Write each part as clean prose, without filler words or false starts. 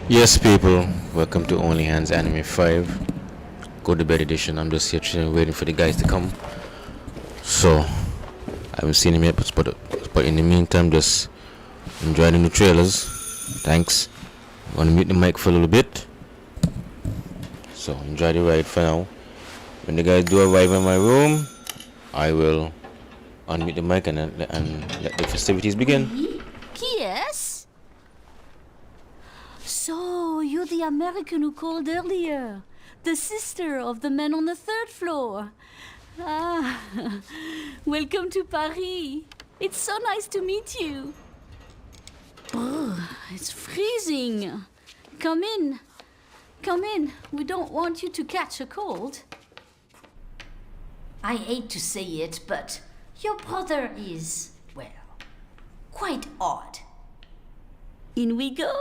Yes, people, welcome to Only Hands Anime 5 Go to Bed Edition. I'm just here chilling, waiting for the guys to come. So, I haven't seen him yet, but in the meantime, just enjoy the new trailers. Thanks. I'm gonna mute the mic for a little bit. So, enjoy the ride for now. When the guys do arrive in my room, I will unmute the mic and let the festivities begin. Yes? So, you're the American who called earlier. The sister of the man on the third floor. Ah, welcome to Paris. It's so nice to meet you. Brr, it's freezing. Come in. Come in. We don't want you to catch a cold. I hate to say it, but your brother is, well, quite odd. In we go.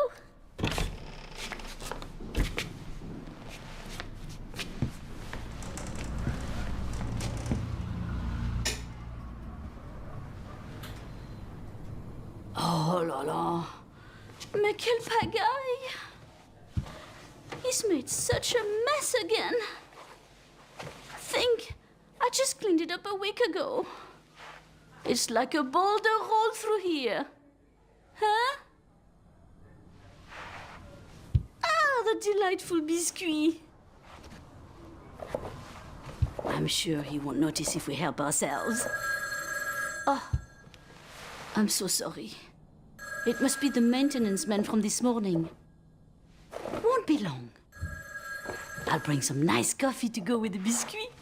Oh là là, mais quelle pagaille! He's made such a mess again. Think, I just cleaned it up a week ago. It's like a boulder rolled through here. Huh? Ah, the delightful biscuit. I'm sure he won't notice if we help ourselves. Oh, I'm so sorry. It must be the maintenance man from this morning. Won't be long. I'll bring some nice coffee to go with the biscuit.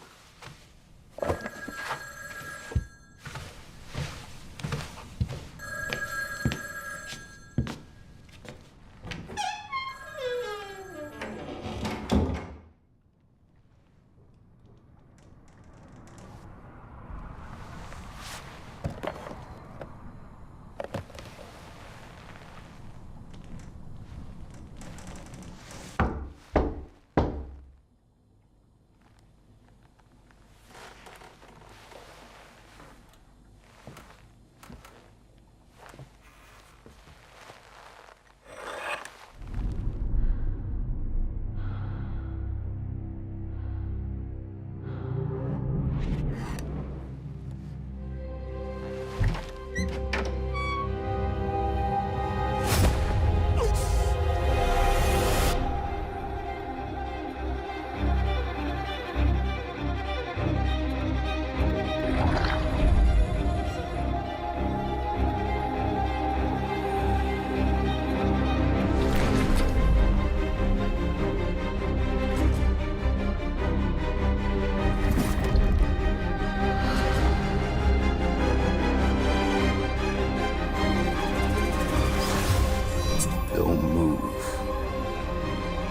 Don't move.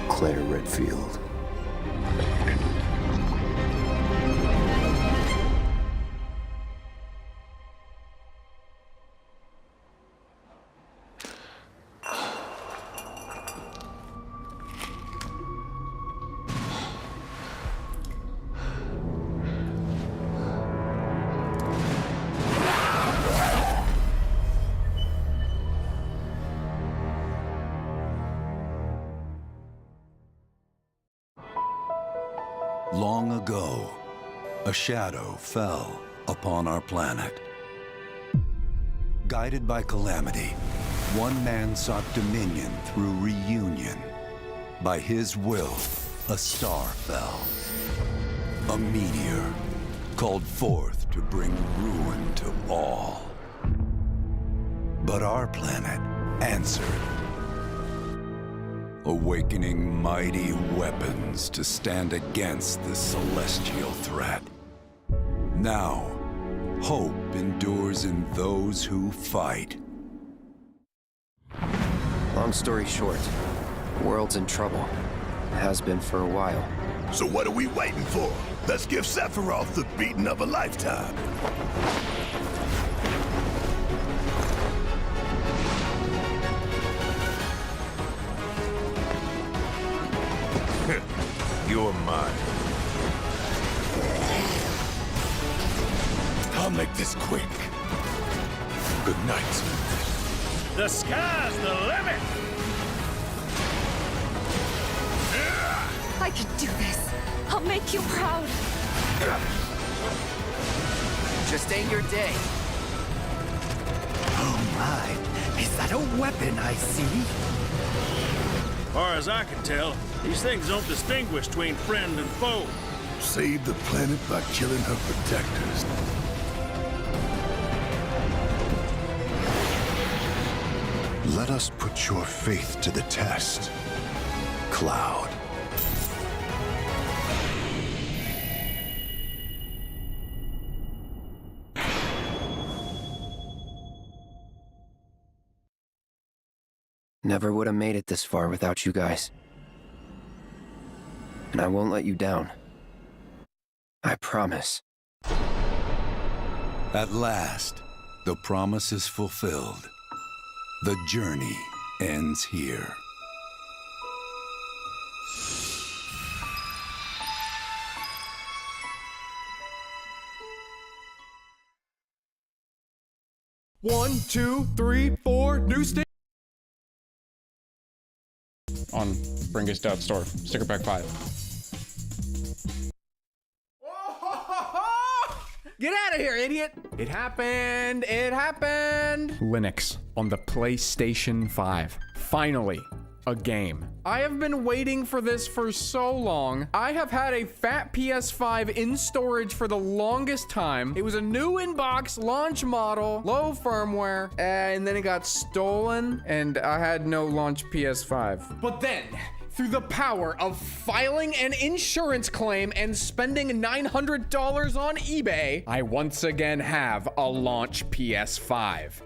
Claire Redfield. Long ago, a shadow fell upon our planet. Guided by calamity, one man sought dominion through reunion. By his will, a star fell. A meteor called forth to bring ruin to all. But our planet answered, awakening mighty weapons to stand against this celestial threat. Now, hope endures in those who fight. Long story short, the world's in trouble. It has been for a while. So what are we waiting for? Let's give Sephiroth the beating of a lifetime. You're mine. I'll make this quick. Good night. The sky's the limit! I can do this. I'll make you proud. Just ain't your day. Oh my, is that a weapon I see? Far as I can tell, these things don't distinguish between friend and foe. Save the planet by killing her protectors. Let us put your faith to the test, Cloud. Never would have made it this far without you guys. And I won't let you down. I promise. At last, the promise is fulfilled. The journey ends here. One, two, three, four, new state. On Bringus.store. Sticker pack 5. Get out of here, idiot! It happened! It happened! Linux on the PlayStation 5. Finally, a game. I have been waiting for this for so long. I have had a fat PS5 in storage for the longest time. It was a new in-box launch model, low firmware, and then it got stolen, and I had no launch PS5. But then, through the power of filing an insurance claim and spending $900 on eBay, I once again have a launch PS5.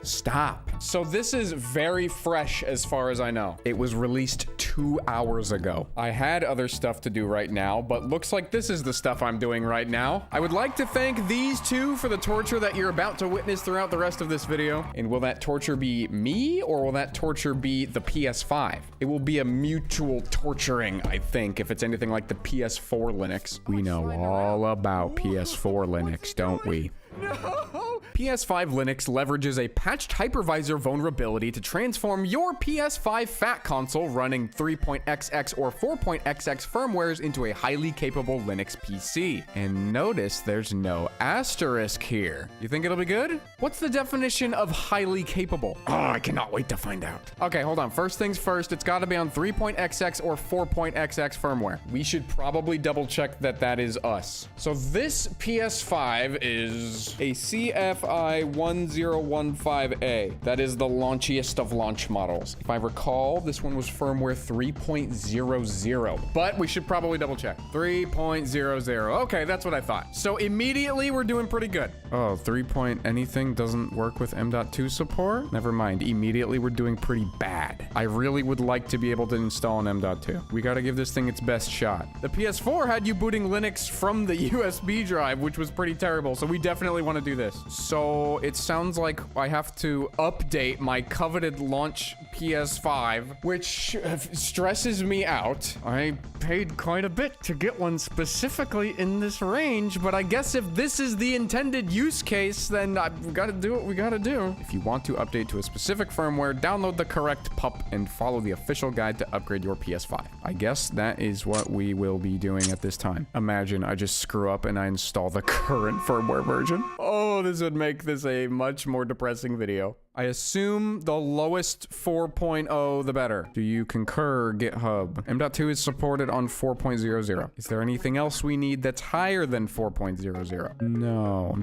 Stop. So this is very fresh as far as I know. It was released 2 hours ago. I had other stuff to do right now, but looks like this is the stuff I'm doing right now. I would like to thank these two for the torture that you're about to witness throughout the rest of this video. And will that torture be me, or will that torture be the PS5? It will be a mutual torturing, I think, if it's anything like the PS4 Linux. We know all about PS4 Linux, don't we? No! PS5 Linux leverages a patched hypervisor vulnerability to transform your PS5 fat console running 3.xx or 4.xx firmwares into a highly capable Linux PC. And notice there's no asterisk here. You think it'll be good? What's the definition of highly capable? Oh, I cannot wait to find out. Okay, hold on. First things first, it's got to be on 3.xx or 4.xx firmware. We should probably double check that that is us. So this PS5 is a CFI1015A. That is the launchiest of launch models. If I recall, this one was firmware 3.00, but we should probably double check. 3.00. Okay, that's what I thought. So immediately we're doing pretty good. Oh, 3. Anything doesn't work with M.2 support? Never mind. Immediately we're doing pretty bad. I really would like to be able to install an M.2. We gotta give this thing its best shot. The PS4 had you booting Linux from the USB drive, which was pretty terrible, so we definitely want to do this. So it sounds like I have to update my coveted launch PS5, which stresses me out. I paid quite a bit to get one specifically in this range, but I guess if this is the intended use case, then I've got to do what we got to do. If you want to update to a specific firmware, download the correct pup and follow the official guide to upgrade your PS5. I guess that is what we will be doing at this time. Imagine I just screw up and I install the current firmware version. Oh, this would make this a much more depressing video. I assume the lowest 4.0, the better. Do you concur, GitHub? M.2 is supported on 4.00. Is there anything else we need that's higher than 4.00? No.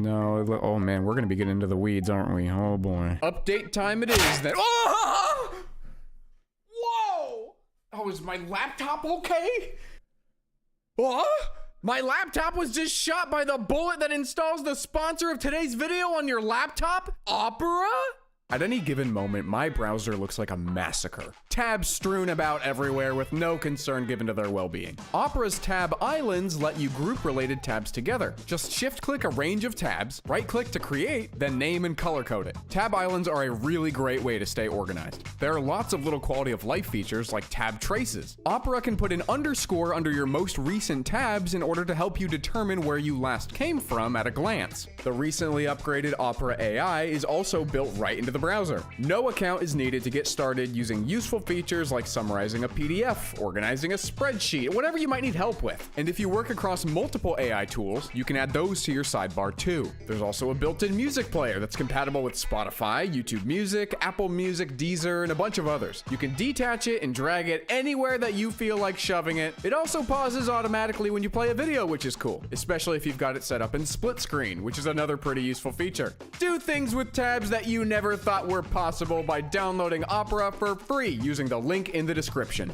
Oh man, we're gonna be getting into the weeds, aren't we? Oh boy. Update time it is then. Oh! Whoa! Oh, is my laptop okay? What? My laptop was just shot by the bullet that installs the sponsor of today's video on your laptop? Opera? At any given moment, my browser looks like a massacre. Tabs strewn about everywhere with no concern given to their well-being. Opera's tab islands let you group related tabs together. Just shift-click a range of tabs, right-click to create, then name and color-code it. Tab islands are a really great way to stay organized. There are lots of little quality-of-life features like tab traces. Opera can put an underscore under your most recent tabs in order to help you determine where you last came from at a glance. The recently upgraded Opera AI is also built right into the browser. No account is needed to get started using useful features like summarizing a PDF, organizing a spreadsheet, whatever you might need help with. And if you work across multiple AI tools, you can add those to your sidebar too. There's also a built-in music player that's compatible with Spotify, YouTube Music, Apple Music, Deezer, and a bunch of others. You can detach it and drag it anywhere that you feel like shoving it. It also pauses automatically when you play a video, which is cool, especially if you've got it set up in split screen, which is another pretty useful feature. Do things with tabs that you never thought were possible by downloading Opera for free using the link in the description.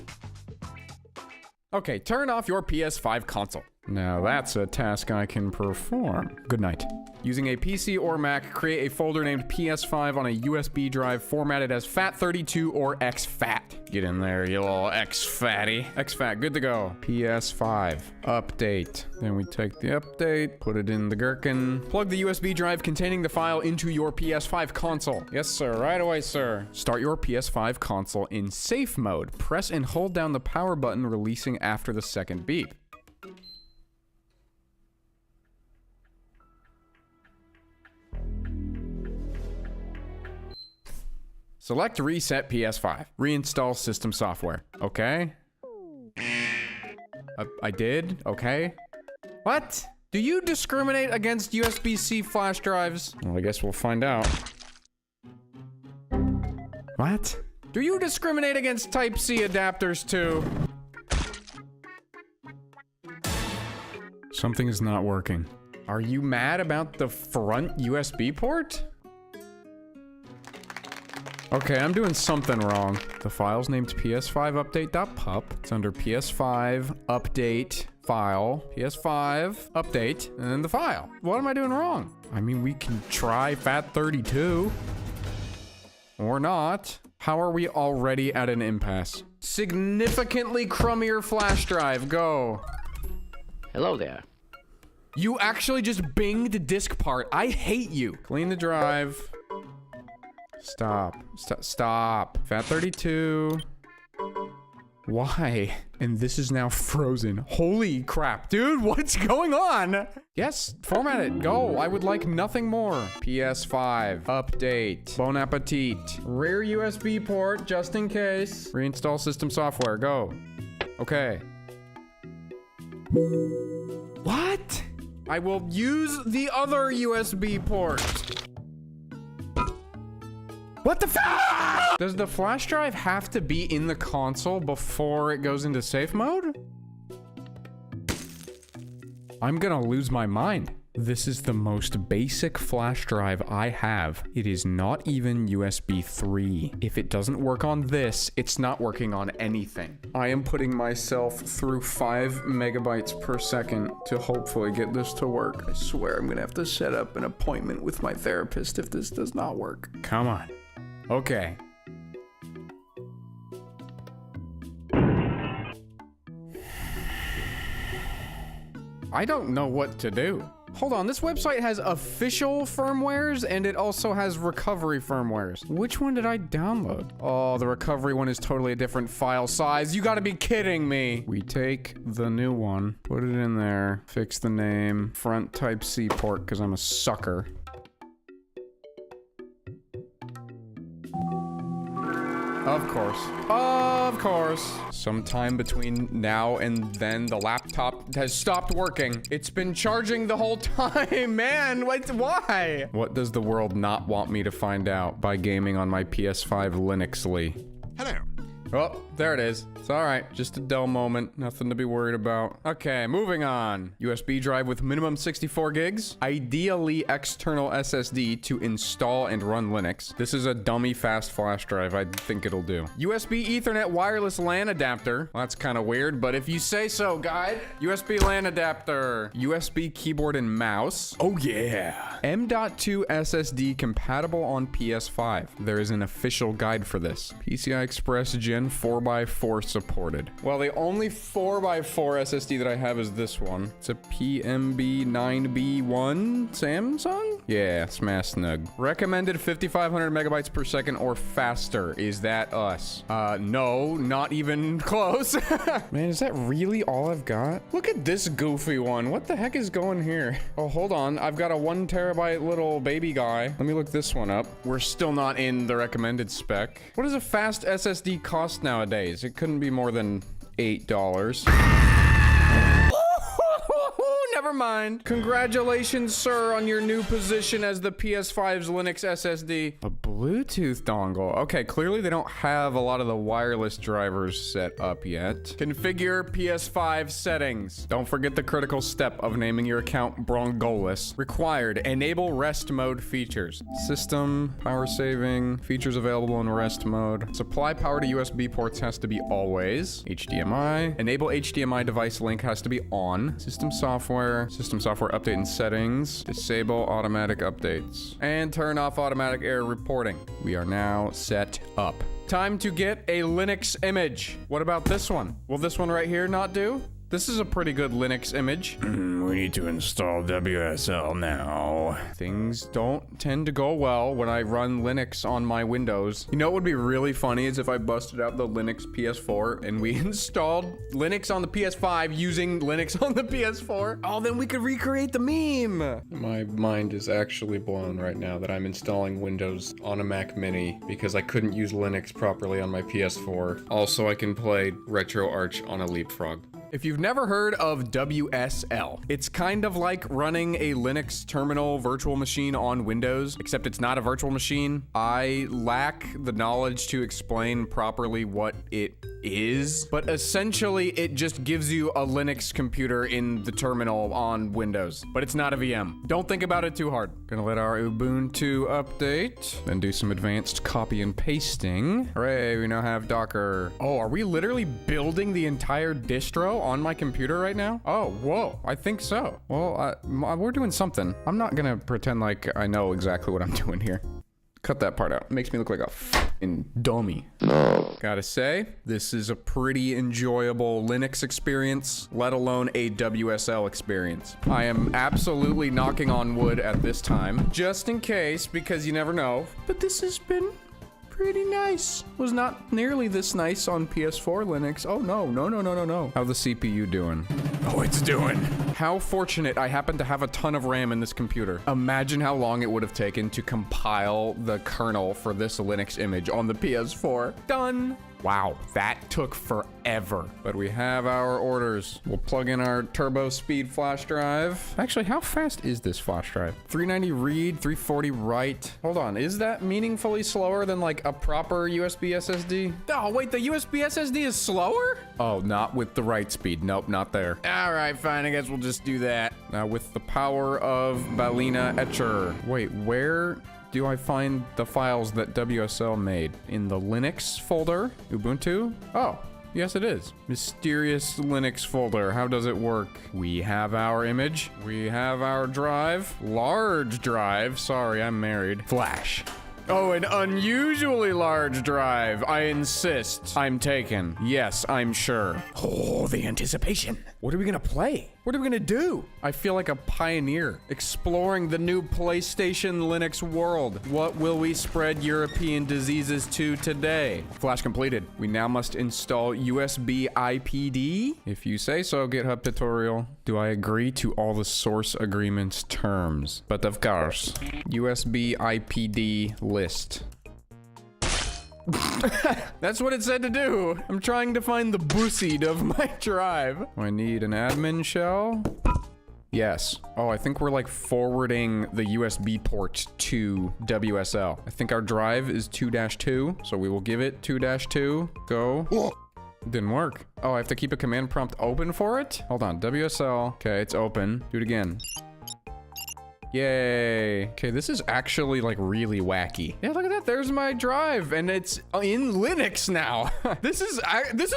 Okay, turn off your PS5 console. Now that's a task I can perform. Good night. Using a PC or Mac, create a folder named PS5 on a USB drive formatted as FAT32 or exFAT. Get in there, you little exFatty. exFAT, good to go. PS5, update. Then we take the update, put it in the gherkin. Plug the USB drive containing the file into your PS5 console. Yes, sir, right away, sir. Start your PS5 console in safe mode. Press and hold down the power button, releasing after the second beep. Select Reset PS5. Reinstall system software. Okay. I did? Okay. What? Do you discriminate against USB-C flash drives? Well, I guess we'll find out. What? Do you discriminate against Type-C adapters too? Something is not working. Are you mad about the front USB port? Okay, I'm doing something wrong. The file's named ps5update.pup. It's under ps5 update file, ps5 update, and then the file. What am I doing wrong? I mean, we can try FAT32. Or not. How are we already at an impasse? Significantly crummier flash drive, go. Hello there. You actually just binged disk part. I hate you. Clean the drive. Stop. Stop. FAT32. Why? And this is now frozen. Holy crap, dude, what's going on? Yes, format it. Go. I would like nothing more. PS5. Update. Bon appetit. Rear USB port, just in case. Reinstall system software. Go. Okay. What? I will use the other USB port. What the f- Does the flash drive have to be in the console before it goes into safe mode? I'm gonna lose my mind. This is the most basic flash drive I have. It is not even USB 3. If it doesn't work on this, it's not working on anything. I am putting myself through 5 megabytes per second to hopefully get this to work. I swear I'm gonna have to set up an appointment with my therapist if this does not work. Come on. Okay. I don't know what to do. Hold on, this website has official firmwares and it also has recovery firmwares. Which one did I download? Oh, the recovery one is totally a different file size. You gotta be kidding me. We take the new one, put it in there, fix the name, front Type-C port, because I'm a sucker. Of course. Of course. Sometime between now and then, the laptop has stopped working. It's been charging the whole time, man. Why? What does the world not want me to find out by gaming on my PS5 Linuxly? Hello. Oh, there it is. It's all right. Just a dull moment. Nothing to be worried about. Okay, moving on. USB drive with minimum 64 gigs. Ideally external SSD to install and run Linux. This is a dummy fast flash drive. I think it'll do. USB Ethernet wireless LAN adapter. Well, that's kind of weird, but if you say so, guide. USB LAN adapter. USB keyboard and mouse. Oh yeah. M.2 SSD compatible on PS5. There is an official guide for this. PCI Express Gen 4x 4x4 supported. Well, the only 4x4 SSD that I have is this one. It's a PMB9B1 Samsung? Yeah, smash snug. Recommended 5,500 megabytes per second or faster. Is that us? No, not even close. Man, is that really all I've got? Look at this goofy one. What the heck is going here? Oh, hold on. I've got a 1 terabyte little baby guy. Let me look this one up. We're still not in the recommended spec. What does a fast SSD cost nowadays? It couldn't be more than $8. Never mind. Congratulations, sir, on your new position as the PS5's Linux SSD. A Bluetooth dongle. Okay, clearly they don't have a lot of the wireless drivers set up yet. Configure PS5 settings. Don't forget the critical step of naming your account Brongolis. Required. Enable rest mode features. System, power saving, features available in rest mode. Supply power to USB ports has to be always. HDMI. Enable HDMI device link has to be on. System software update and settings, disable automatic updates, and turn off automatic error reporting. We are now set up. Time to get a Linux image. What about this one? Will this one right here not do? This is a pretty good Linux image. We need to install WSL now. Things don't tend to go well when I run Linux on my Windows. You know what would be really funny is if I busted out the Linux PS4 and we installed Linux on the PS5 using Linux on the PS4. Oh, then we could recreate the meme. My mind is actually blown right now that I'm installing Windows on a Mac Mini because I couldn't use Linux properly on my PS4. Also, I can play RetroArch on a Leapfrog. If you've never heard of WSL, it's kind of like running a Linux terminal virtual machine on Windows, except it's not a virtual machine. I lack the knowledge to explain properly what it is, but essentially it just gives you a Linux computer in the terminal on Windows, but it's not a VM. Don't think about it too hard. Gonna let our Ubuntu update, then do some advanced copy and pasting. Hooray, we now have Docker. Oh, are we literally building the entire distro on my computer right now? Oh, whoa, I think so. Well, we're doing something. I'm not gonna pretend like I know exactly what I'm doing here. Cut that part out. It makes me look like a f***ing dummy. No. Gotta say, this is a pretty enjoyable Linux experience, let alone a WSL experience. I am absolutely knocking on wood at this time, just in case, because you never know, but this has been pretty nice. Was not nearly this nice on PS4 Linux. Oh no. How's the CPU doing? Oh, it's doing. How fortunate I happen to have a ton of RAM in this computer. Imagine how long it would have taken to compile the kernel for this Linux image on the PS4. Done. Wow, that took forever. But we have our orders. We'll plug in our turbo speed flash drive. Actually, how fast is this flash drive? 390 read, 340 write. Hold on, is that meaningfully slower than like a proper USB SSD? Oh, wait, the USB SSD is slower? Oh, not with the write speed. Nope, not there. All right, fine, I guess we'll just do that. Now with the power of Balena Etcher. Wait, where do I find the files that WSL made? In the Linux folder? Ubuntu? Oh, yes it is. Mysterious Linux folder. How does it work? We have our image. We have our drive. Large drive. Sorry, I'm married. Flash. Oh, an unusually large drive. I insist. I'm taken. Yes, I'm sure. Oh, the anticipation. What are we gonna play? What are we gonna do? I feel like a pioneer exploring the new PlayStation Linux world. What will we spread European diseases to today? Flash completed. We now must install USB IPD. If you say so, GitHub tutorial. Do I agree to all the source agreement's terms? But of course, USB IPD list. That's what it said to do. I'm trying to find the boosted of my drive. I need an admin shell. Yes. Oh, I think we're like forwarding the USB port to WSL. I think our drive is 2-2, so we will give it 2-2. Go. Didn't work. Oh, I have to keep a command prompt open for it? Hold on, WSL. Okay, it's open. Do it again. Yay. Okay, this is actually like really wacky. Yeah, look at that. There's my drive and it's in Linux now. This is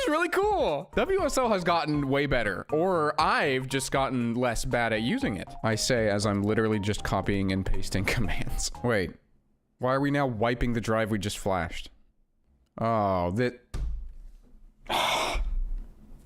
really cool. WSL has gotten way better, or I've just gotten less bad at using it. I say as I'm literally just copying and pasting commands. Wait, why are we now wiping the drive we just flashed? Oh,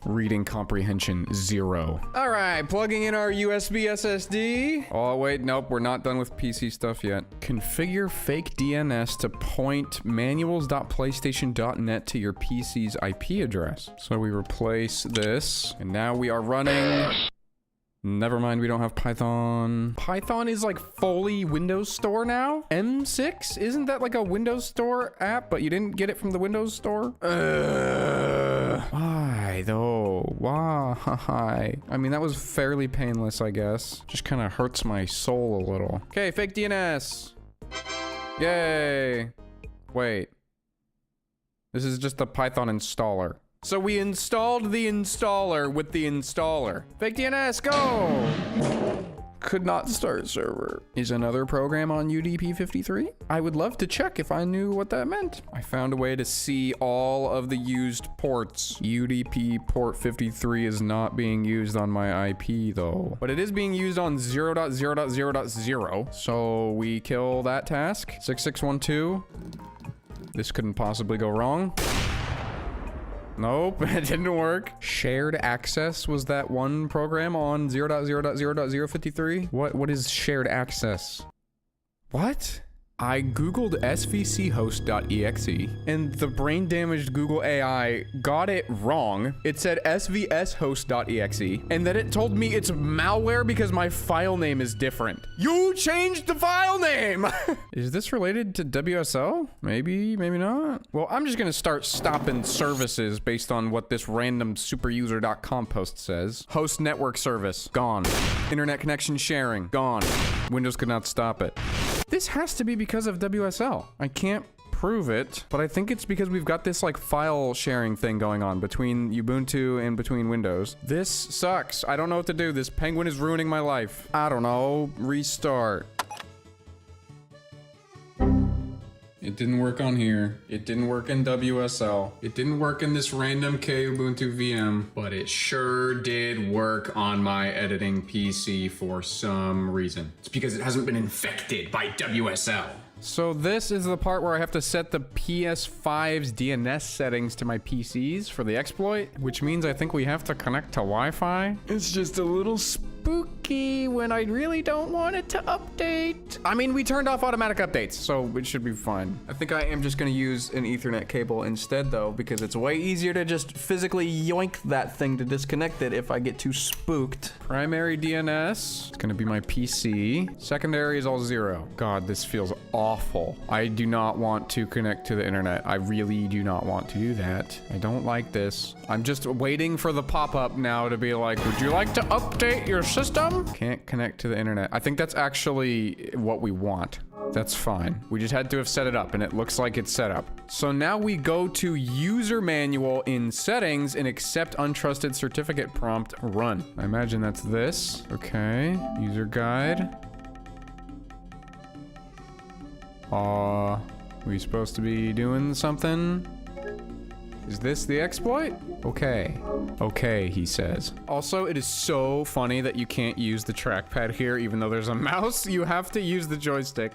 Reading comprehension 0. All right, plugging in our USB SSD. Oh, wait, nope, we're not done with PC stuff yet. Configure fake DNS to point manuals.playstation.net to your PC's IP address. So we replace this, and now we are running... Never mind, we don't have Python. Python is like fully Windows Store now? M6? Isn't that like a Windows Store app, but you didn't get it from the Windows Store? Why though? Why? I mean, that was fairly painless, I guess. Just kind of hurts my soul a little. Okay, fake DNS. Yay. Wait. This is just a Python installer. So we installed the installer with the installer. Fake DNS, go! Could not start server. Is another program on UDP 53? I would love to check if I knew what that meant. I found a way to see all of the used ports. UDP port 53 is not being used on my IP though. But it is being used on 0.0.0.0. So we kill that task. 6612. This couldn't possibly go wrong. Nope, it didn't work. Shared access was that one program on 0.0.0.053? What is shared access? What? I googled svchost.exe and the brain damaged Google AI got it wrong. It said svshost.exe and then it told me it's malware because my file name is different. You changed the file name! Is this related to WSL? Maybe, maybe not. Well, I'm just gonna start stopping services based on what this random superuser.com post says. Host network service, gone. Internet connection sharing, gone. Windows could not stop it. This has to be because of WSL. I can't prove it, but I think it's because we've got this like file sharing thing going on between Ubuntu and between Windows. This sucks. I don't know what to do. This penguin is ruining my life. I don't know. Restart. It didn't work on here. It didn't work in WSL. It didn't work in this random Kubuntu VM, but it sure did work on my editing PC for some reason. It's because it hasn't been infected by WSL. So this is the part where I have to set the PS5's DNS settings to my PCs for the exploit, which means I think we have to connect to Wi-Fi. It's just a little spooky when I really don't want it to update. I mean, we turned off automatic updates, so it should be fine. I think I am just gonna use an Ethernet cable instead though, because it's way easier to just physically yoink that thing to disconnect it if I get too spooked. Primary DNS, it's gonna be my PC. Secondary is all 0. God, this feels awful. I do not want to connect to the internet. I really do not want to do that. I don't like this. I'm just waiting for the pop-up now to be like, would you like to update your system? Can't connect to the internet. I think that's actually what we want. That's fine. We just had to have set it up and it looks like it's set up. So now we go to user manual in settings and accept untrusted certificate prompt run. I imagine that's this. Okay. User guide. We supposed to be doing something? Is this the exploit? Okay. Okay, he says. Also, it is so funny that you can't use the trackpad here even though there's a mouse. You have to use the joystick.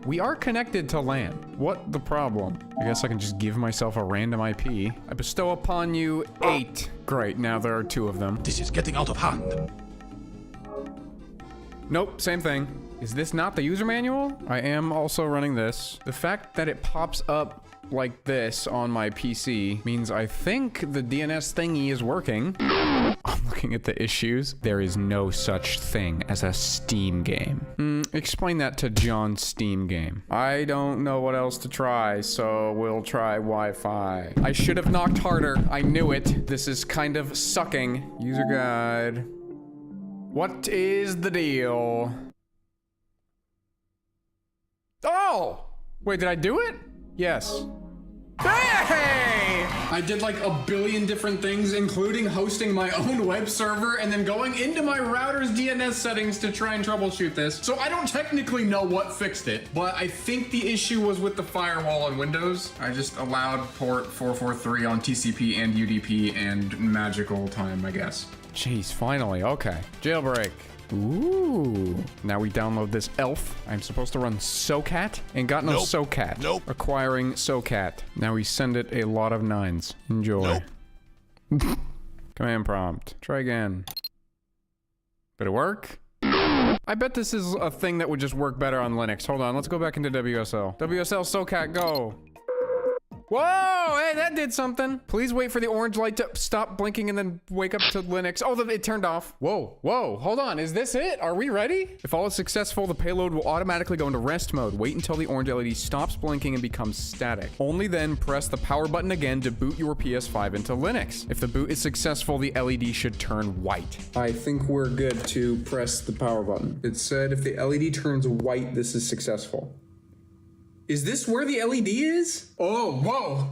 We are connected to LAN. What the problem? I guess I can just give myself a random IP. I bestow upon you 8. Great, now there are 2 of them. This is getting out of hand. Nope, same thing. Is this not the user manual? I am also running this. The fact that it pops up like this on my PC means I think the DNS thingy is working. I'm looking at the issues. There is no such thing as a Steam game. Explain that to John's Steam game. I don't know what else to try, so we'll try Wi-Fi. I should have knocked harder. I knew it. This is kind of sucking. User guide. What is the deal? Oh! Wait, did I do it? Yes. Hey! I did like a billion different things, including hosting my own web server and then going into my router's DNS settings to try and troubleshoot this. So I don't technically know what fixed it, but I think the issue was with the firewall on Windows. I just allowed port 443 on TCP and UDP and magical time, I guess. Jeez, finally, okay. Jailbreak. Ooh. Now we download this elf. I'm supposed to run SOCAT. Ain't got no SOCAT. Nope. Acquiring SOCAT. Now we send it a lot of 9s. Enjoy. Nope. Command prompt. Try again. Did it work? I bet this is a thing that would just work better on Linux. Hold on, let's go back into WSL. WSL SOCAT, go. Whoa, hey, that did something. Please wait for the orange light to stop blinking and then wake up to Linux. Oh, it turned off. Whoa, whoa, hold on. Is this it? Are we ready? If all is successful, the payload will automatically go into rest mode. Wait until the orange LED stops blinking and becomes static. Only then press the power button again to boot your PS5 into Linux. If the boot is successful, the LED should turn white. I think we're good to press the power button. It said if the LED turns white, this is successful. Is this where the LED is? Oh, whoa.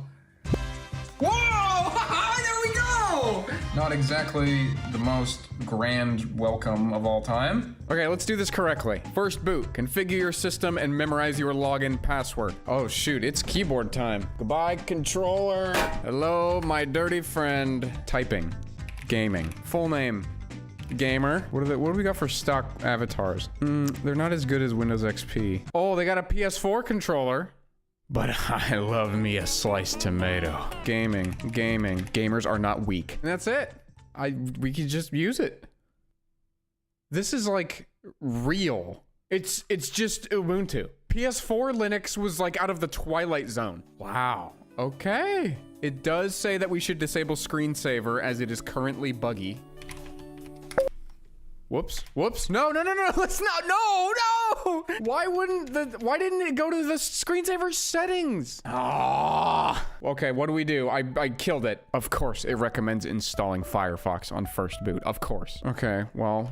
Whoa! There we go! Not exactly the most grand welcome of all time. Okay, let's do this correctly. First boot, configure your system and memorize your login password. Oh shoot, it's keyboard time. Goodbye, controller. Hello, my dirty friend. Typing. Gaming. Full name. Gamer. What do we got for stock avatars? They're not as good as Windows XP. Oh, they got a PS4 controller. But I love me a sliced tomato. Gaming. Gamers are not weak. And that's it. We can just use it. This is like real. It's just Ubuntu. PS4 Linux was like out of the Twilight Zone. Wow. Okay. It does say that we should disable screensaver as it is currently buggy. Whoops. No, let's not, no! Why didn't it go to the screensaver settings? Ah. Okay, what do? I killed it. Of course, it recommends installing Firefox on first boot, of course. Okay, well,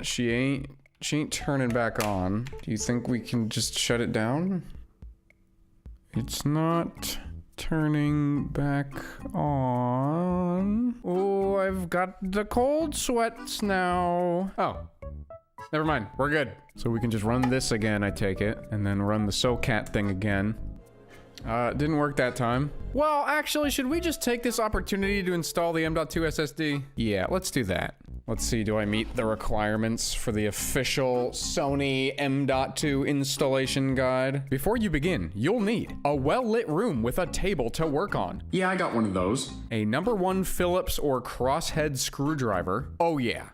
she ain't turning back on. Do you think we can just shut it down? It's not turning back on. Oh, I've got the cold sweats now. Oh, never mind. We're good. So we can just run this again, I take it, and then run the SOCAT thing again. Didn't work that time. Well, actually, should we just take this opportunity to install the M.2 SSD? Yeah, let's do that. Let's see, do I meet the requirements for the official Sony M.2 installation guide? Before you begin, you'll need a well-lit room with a table to work on. Yeah, I got one of those. A #1 Phillips or crosshead screwdriver. Oh yeah,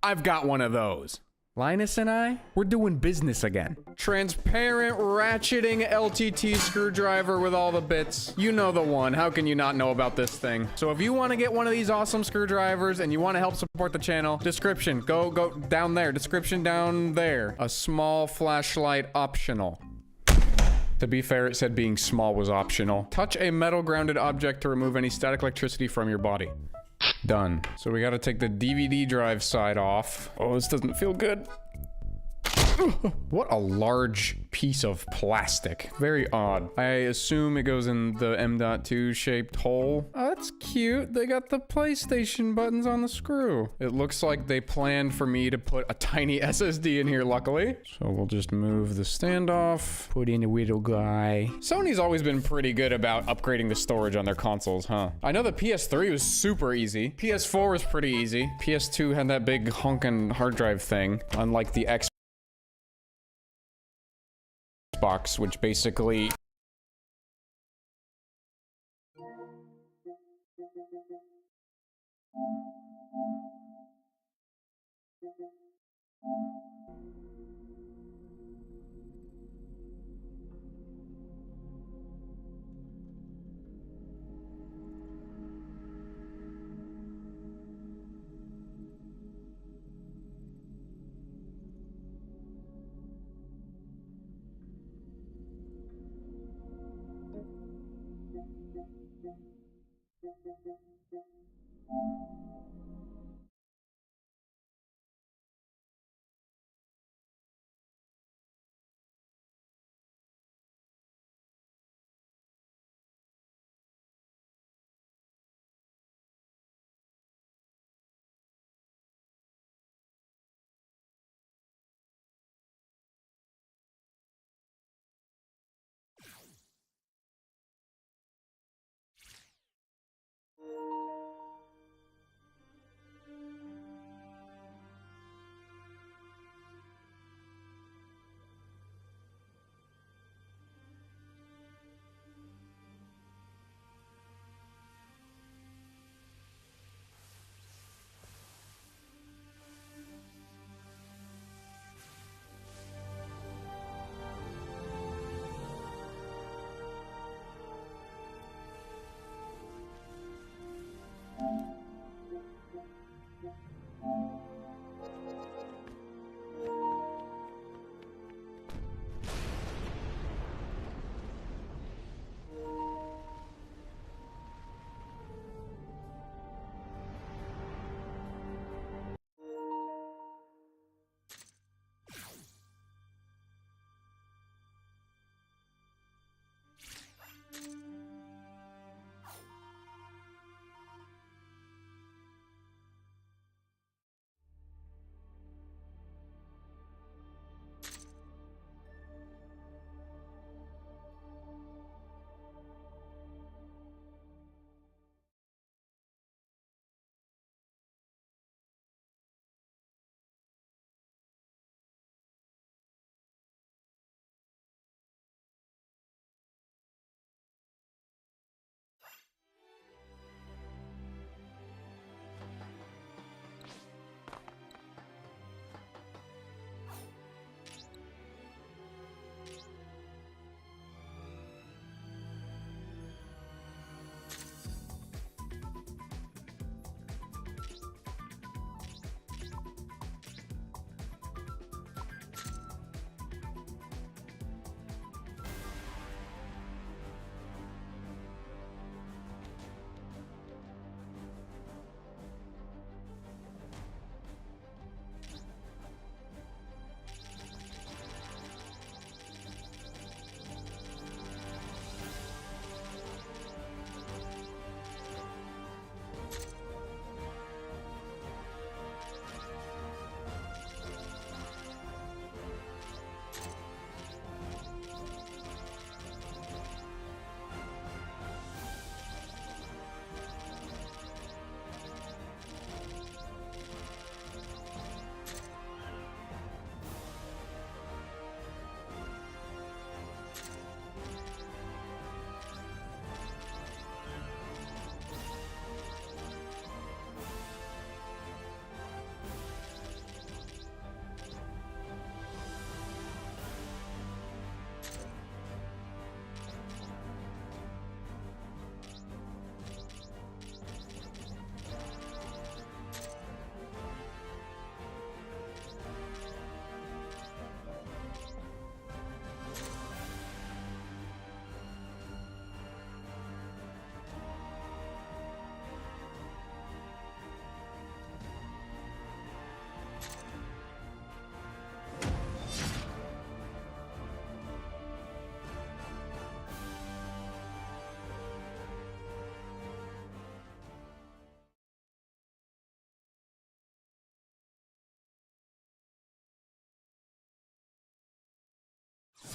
I've got one of those. Linus and I, we're doing business again. Transparent ratcheting LTT screwdriver with all the bits. You know the one, how can you not know about this thing? So if you want to get one of these awesome screwdrivers and you want to help support the channel, description, go down there, description down there. A small flashlight optional. To be fair, it said being small was optional. Touch a metal grounded object to remove any static electricity from your body. Done. So we gotta take the DVD drive side off. Oh, this doesn't feel good. What a large piece of plastic. Very odd. I assume it goes in the M.2 shaped hole. Oh, that's cute. They got the PlayStation buttons on the screw. It looks like they planned for me to put a tiny SSD in here, luckily. So we'll just move the standoff, put in a little guy. Sony's always been pretty good about upgrading the storage on their consoles, huh? I know the PS3 was super easy. PS4 was pretty easy. PS2 had that big honkin' hard drive thing, unlike the Xbox, which basically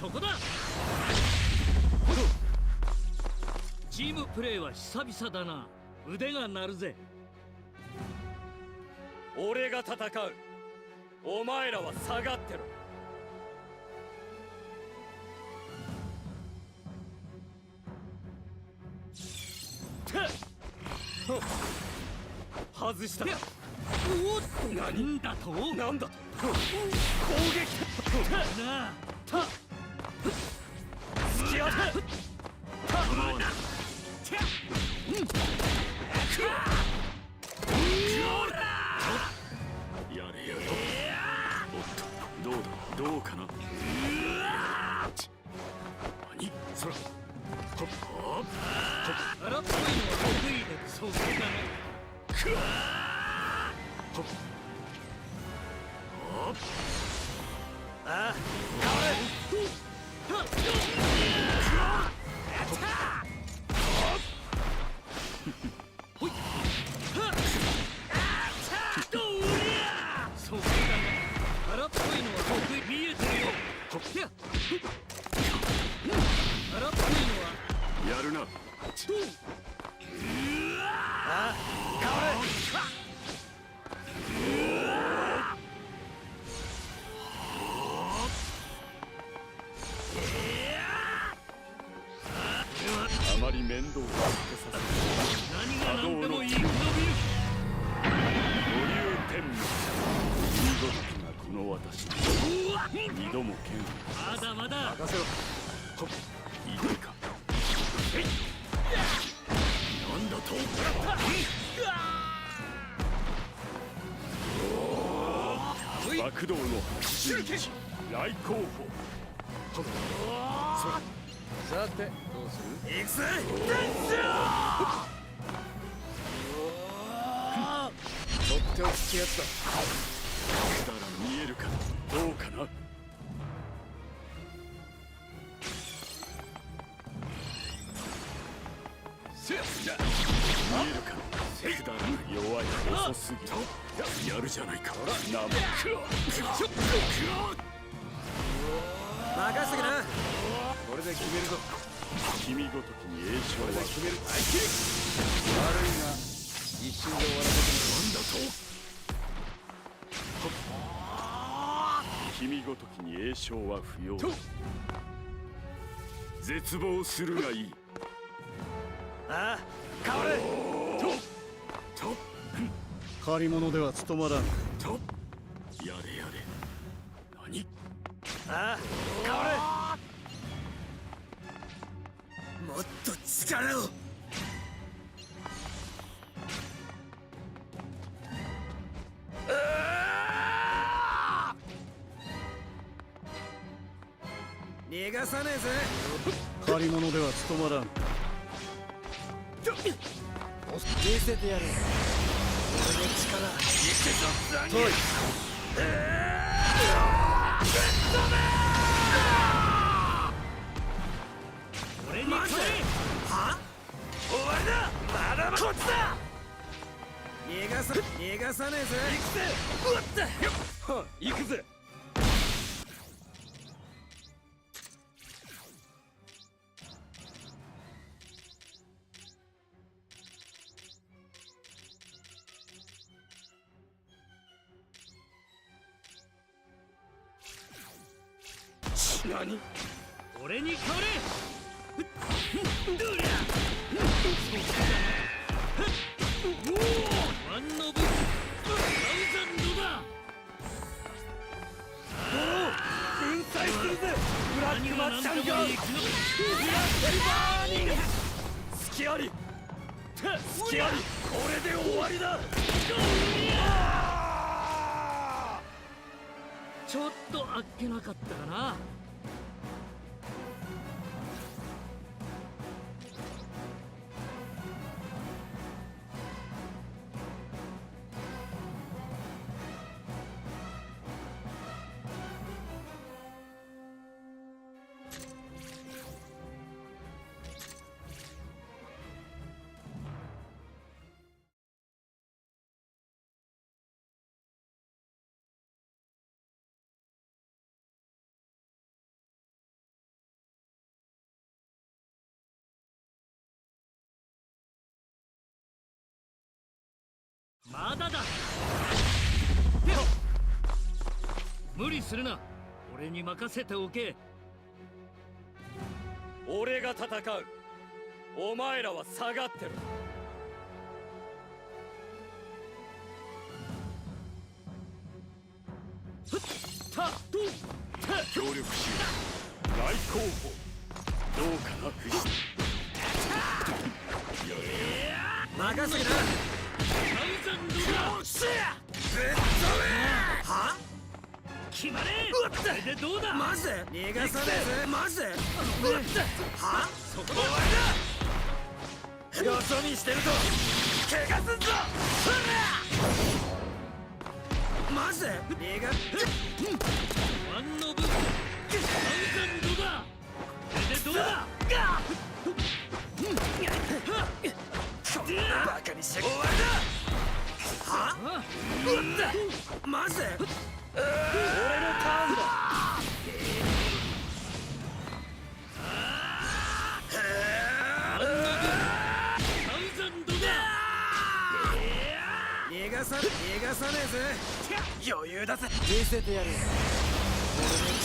そこだ。チームプレーは久々だな。腕が鳴るぜ。俺が戦う。お前らは下がってろ。外した。なんだと。なんだと。攻撃なあ。突き当て。やれやれ。おっと、どうだ、どうかな。何そら。ほっほっ荒っぽいのは得意でそうだな。ほっほっ。ああ、そうだな。荒っぽいのは得意。見えてるよ。荒っぽいのはやるな。あ、あまり面倒をかけさせる。何が何でもいい。伸びる。五流天命。見事なこの私に二度も剣を。まだまだ。任せろ。ほっ、いいか。なんだと。爆道の81来候補。さてどうする。行くぜ。とっておきってやつだ。だら見えるかどうかな。見えるか。くだらない弱い遅すぎる。やるじゃないか。なめ任せてな。これで決めるぞ。君ごときに栄翔は決める。悪いが一瞬で終わらせてなんだと。君ごときに栄翔は不要。絶望するがいい。ああ、変われ。借り物では務まらん。やれやれ。何。ああ、変われ。もっと力を。逃がさねえぜ。借り物では務まらん。見せてやる。俺の力。行くぞ。来い。俺に来い。は？終わりだ。まだまだこっちだ。逃がさねえぜ。行くぜ。行くぜ。何。俺に変われ。ワンノブサウザンドだ。粉砕するぜ。ブラックマッチャンガー。ブラックバーニング。隙あり。隙あり。これで終わりだ。ちょっとあっけなかったかな。まだだ。無理するな。俺に任せておけ。俺が戦う。お前らは下がってろ。協力しよう。大候補どうかな。任せな。は？決まれ。これでどうだ。マジで逃がさねえぜ。マジでは？そこだ。終わりだ。よそ見してると怪我すんぞ。マジで逃がワンノブサウザンドだ。これでどうだ。バカにしやがって。終わりだ。は？マジで俺のターンだ。逃がさねえぜ。余裕だぜ。見せてやる。俺の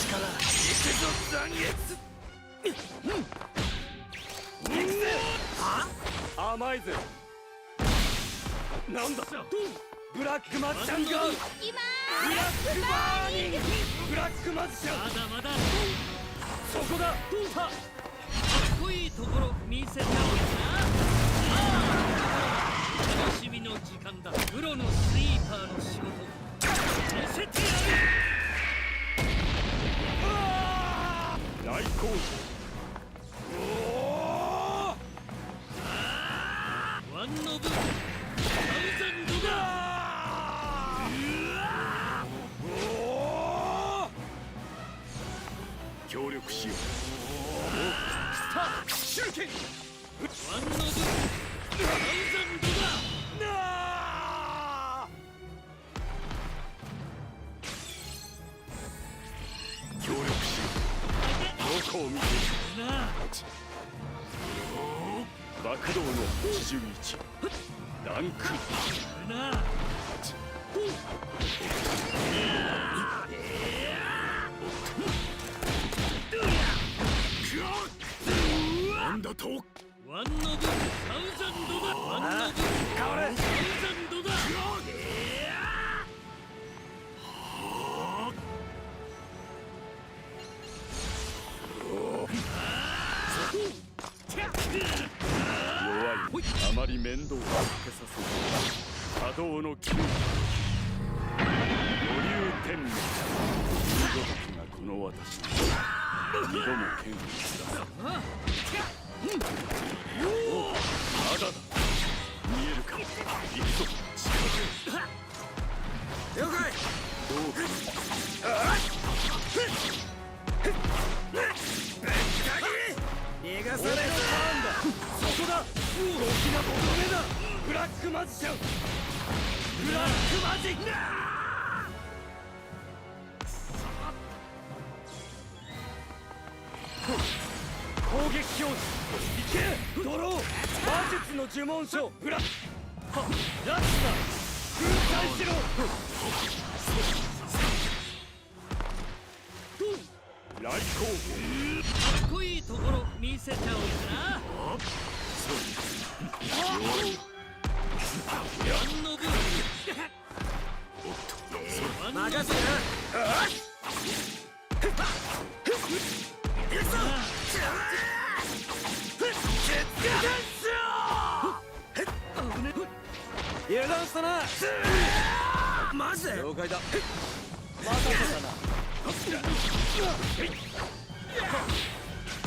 力行くぞ残月。行くぜ。は？甘いぜ。なんだブラックマジシャンがブラックバーニング。ブラックマジシャン。まだまだ。そこだ。かっこいいところ見せておくな。楽しみの時間だ。プロのスイーパーの仕事見せてやる。大好ワンノブサウザンドだ。協力しよう。手裏剣。ワンノブサウザンドだ。協力しよう。どこを見ている。なあ。爆動の81ランクなあ。なんだと。ワンノブサウザンドだ。ワンノブサウザンドだ。弱い。あまり面倒をかけさせず波動の球。余裕天命。見事なこの私に二度も剣を下す。まだだ。見えるか。行くぞ。近づけ。了解。どうか。逃がさねえぞ。そこだ。動きが5度目だ。ブラックマジシャン。ブラックマジック。攻撃表示。行けドロー。魔術の呪文書。ブラックラッシュだ。粉砕しろ。来航。かっこいいところ見せておくな。ワンノブ任せな。行くぞ。油断したな。マジで了解だ。任せたな。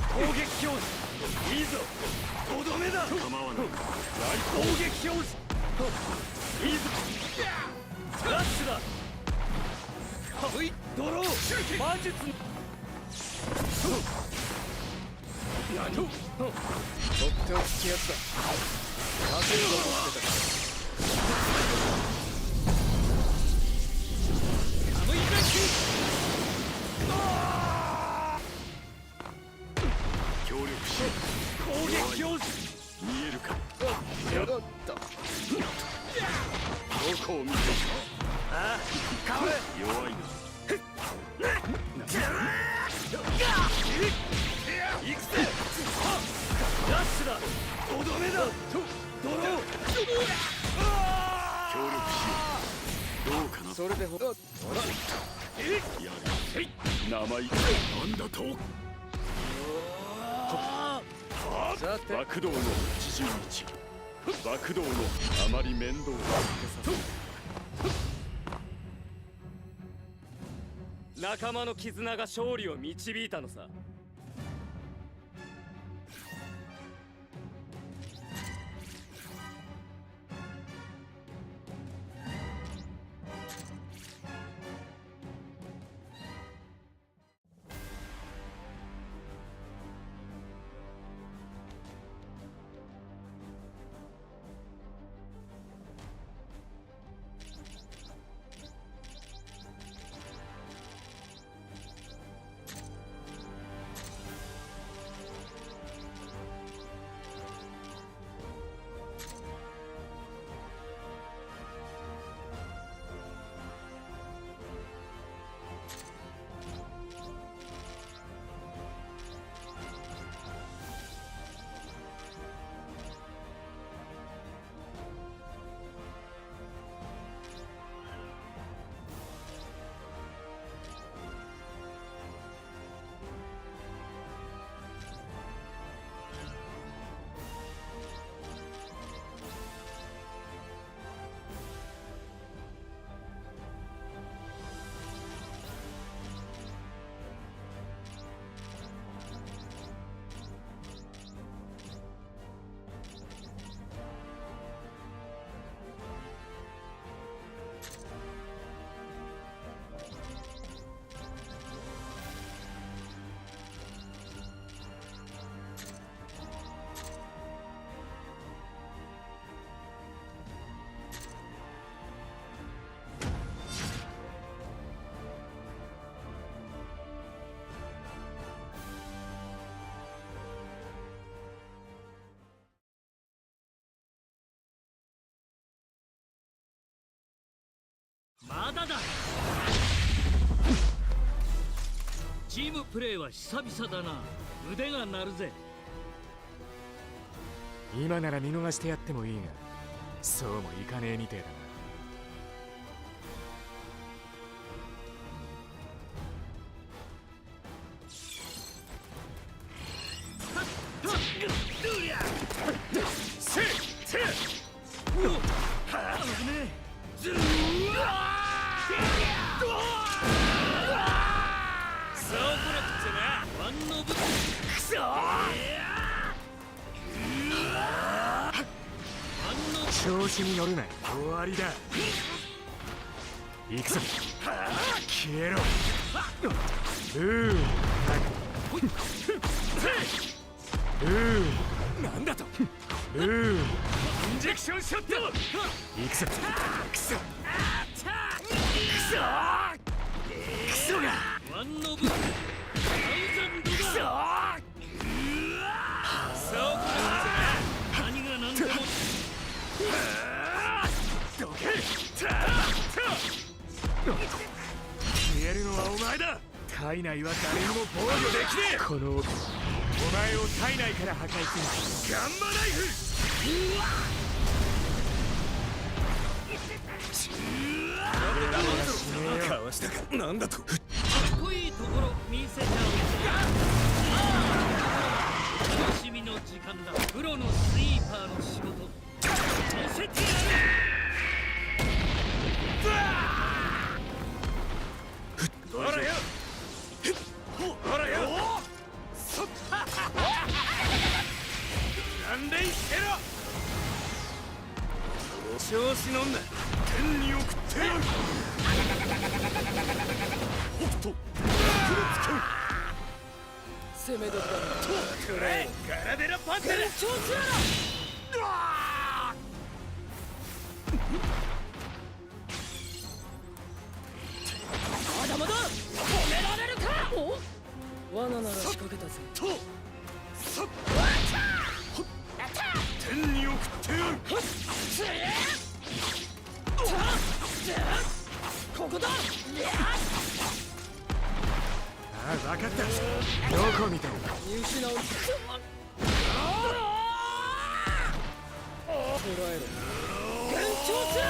攻撃表示。いいぞ。5度目だ。構わない。攻撃表示。いいぞ。ラッシュだ。ドロー。魔術。何。とっておきやつだ。勝てるぞとしてた。協力しよう。攻撃表示。見えるか。やった。どやれ名前なんだと爆動の80日爆動のあまり面倒をかけさせ仲間の絆が勝利を導いたのさ。まだだ。チームプレーは久々だな。腕が鳴るぜ。今なら見逃してやってもいいが、そうもいかねえみてえだな。調子に乗るな。終わりだ。行くぞ。消えろ。なんだと。インジェクションショット。行くぞ。クソ。クソが。ワンノブ。クソ。何が何でも。どけ。消えるのはお前だ。体内は誰にも防御できねえ。このお前を体内から破壊するガンマナイフ。かわしたか。なんだと。かっこいいところ見せちゃおう。楽しみの時間だ。プロのスイーパーの仕事見せてやる。ほらよ。ほらよ。なんでいけろ。調子乗んな。天に送ってやる。北斗攻め時だ。くれガラデラパンテル。調子やろ。まだまだ止められるか。罠なら仕掛けたぜ。天に送ってやる。ここだ。ああ、分かった。どこ見たの。見失う。捕らえろ。幻聴せよ。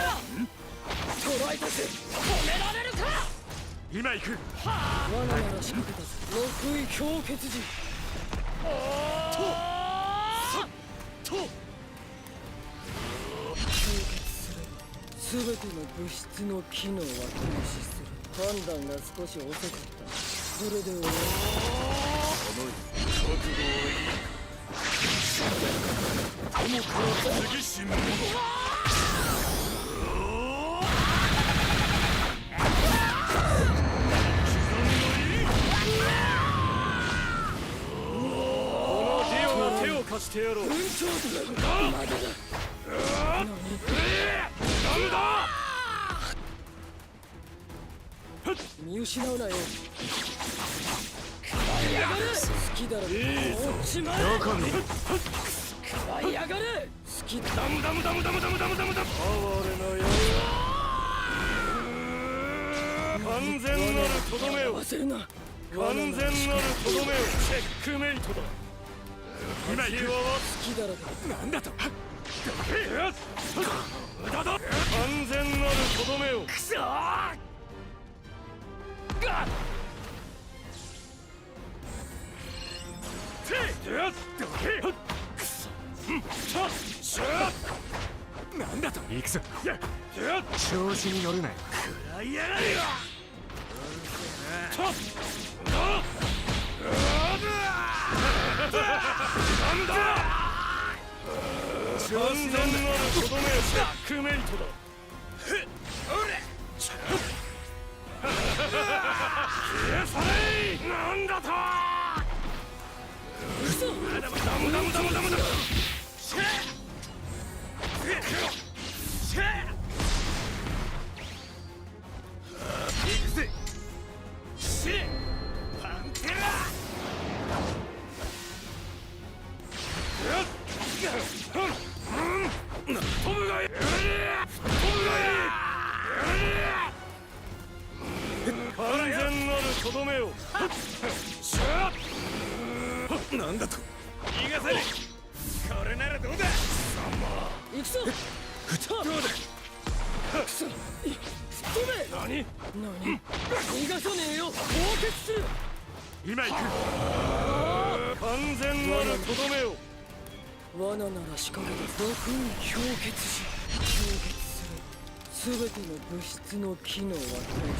捕らえたぜ。止められるか。今行く。罠なら仕掛けたぞ。6位氷結時。と凍結すれば全ての物質の機能は停止する。判断が少し遅かった。これで終わり。この覚悟はいいか。友から次し者。貸してやろう。運長だ。まだだ。なんだ。見失うなよ。食らいやがれ。好きだろ。落ちまえ。どこに。食らいやがれ。好きだ。ダムダムダムダムダムダムダムダム。哀れなやつ。完全なるとどめを。忘れな。完全なるとどめを。チェックメイトだ。今言うは好きだろ。なんだと。無駄だ。完全なるとどめを。くそー。がっ。なんだと。行くぞ。調子に乗るなよ。食らいやがれよ。なんだ。完全なるとどめを。チェックメイトだ。消え去れ。なんだと。嘘。ダムダムダムダムダム。行くぜ。パンテラ。飛ぶがいい。完全なるとどめを。なんだと。逃がせねえ。これならどうだ。行くぞ。どうだ。くそ。飛べ。何。逃がさねえよ。凍結する。今行く。完全なるとどめを。罠なら仕掛けた。6位氷結時。凍結する。全ての物質の機能は停止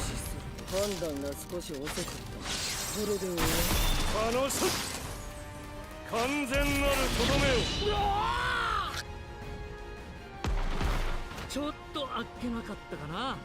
する。判断が少し遅かった。これで終わり。楽しい。完全なるとどめを。ちょっとあっけなかったかな。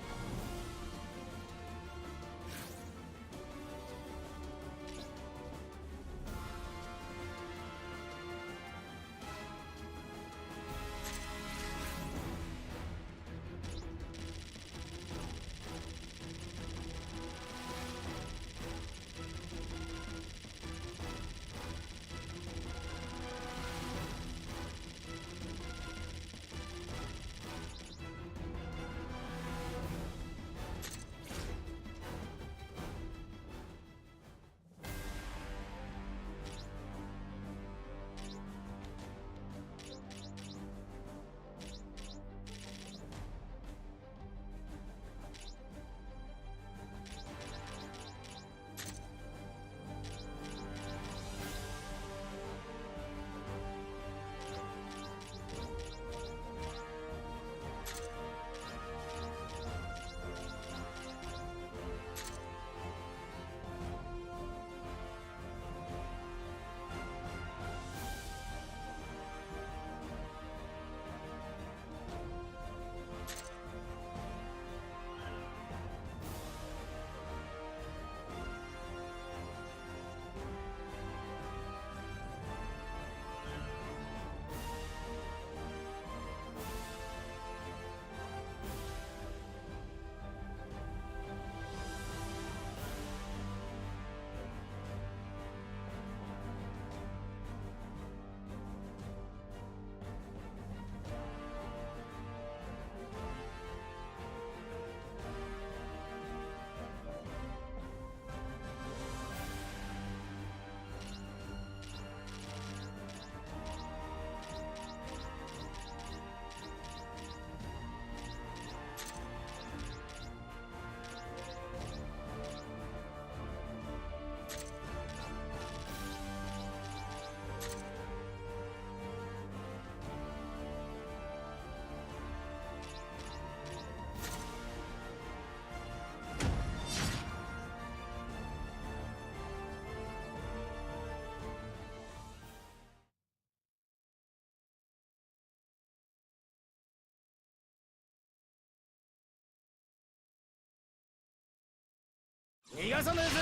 逃がさねえぜ。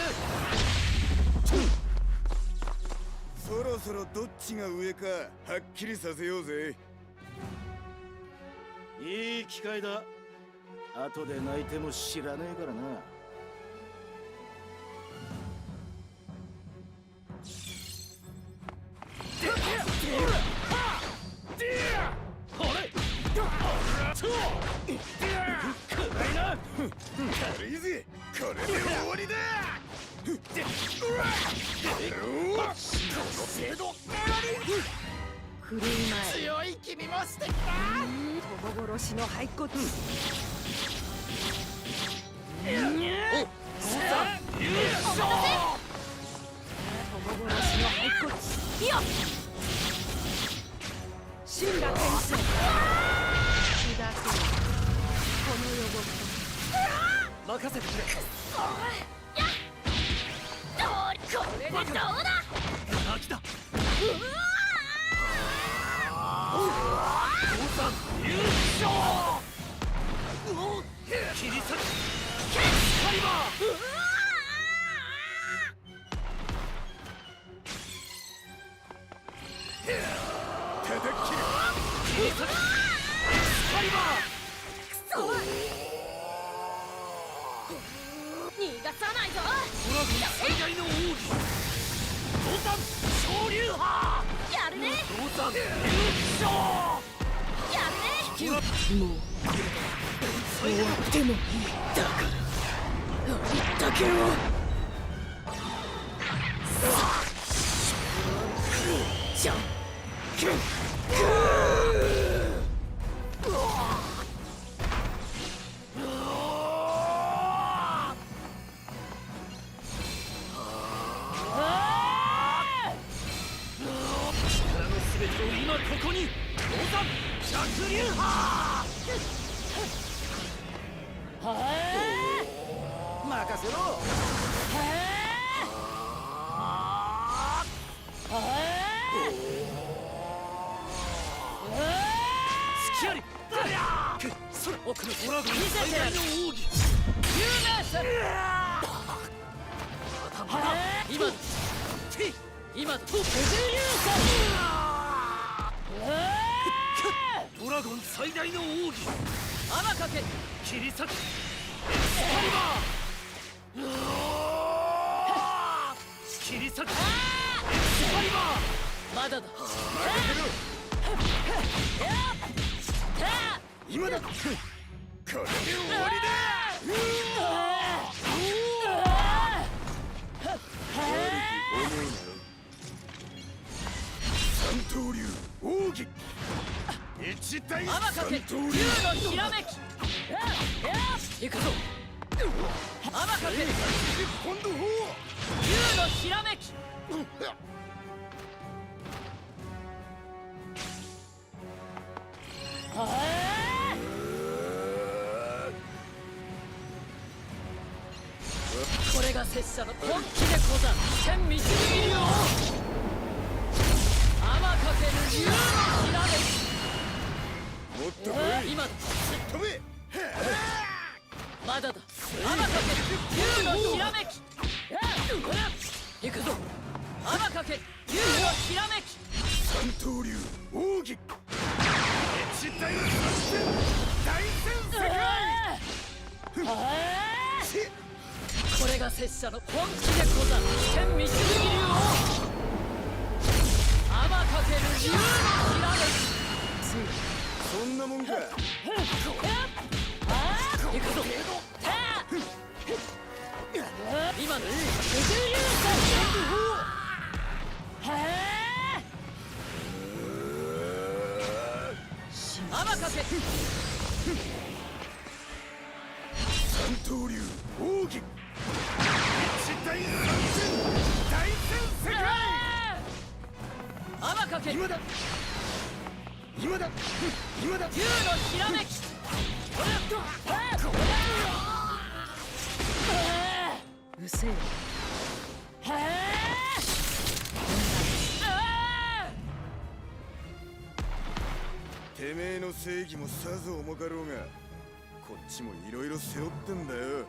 そろそろどっちが上かはっきりさせようぜ。いい機会だ。後で泣いても知らねえからな。軽いぜ。これで終わりだ。振るい前強い君もしてきた。友殺しの骸骨。友殺しの骸骨。よっ。神羅転生。気だけこの予告。任せてくれ。これでどうだ。秋だ。優勝。切り裂く。エクスカリバー。叩き切る。切り裂く。エクスカリバー。逃がさないぞ。ドラゴン最大の奥義。降参昇竜派。やるね。降参優勝。やるね。もう終わってもいい。だからあれだけを。じゃんけん今ここに降参百竜派。任せろ。隙あり。それ奥のドラゴン最大の奥義。今だとドラゴン最大の奥義。天かけ切り裂く。エクスカリバー。切り裂く。エクスカリバー。まだだ。今だ。これで終わりだ。三刀流奥義。一大三刀流。竜のひらめき。行くぞ。天かけ今度竜のひらめき。これが拙者の本気でござる。天導き流を天かける竜のひらめき。もっと今だ。飛べ。まだだ。天かける竜のひらめき。行くぞ。天かけ竜のひらめき。三刀流奥義。一大作戦大戦世界。これが拙者の本気でござる。天導き流を天かける竜のひらめき。そんなもんか。行くぞ。今の天かけ三刀流奥義。一大作戦大戦世界。天かけ今だ。今だ。今だ。竜のひらめき。うせえ。てめえの正義もさぞ重かろうが、こっちもいろいろ背負ってんだよ。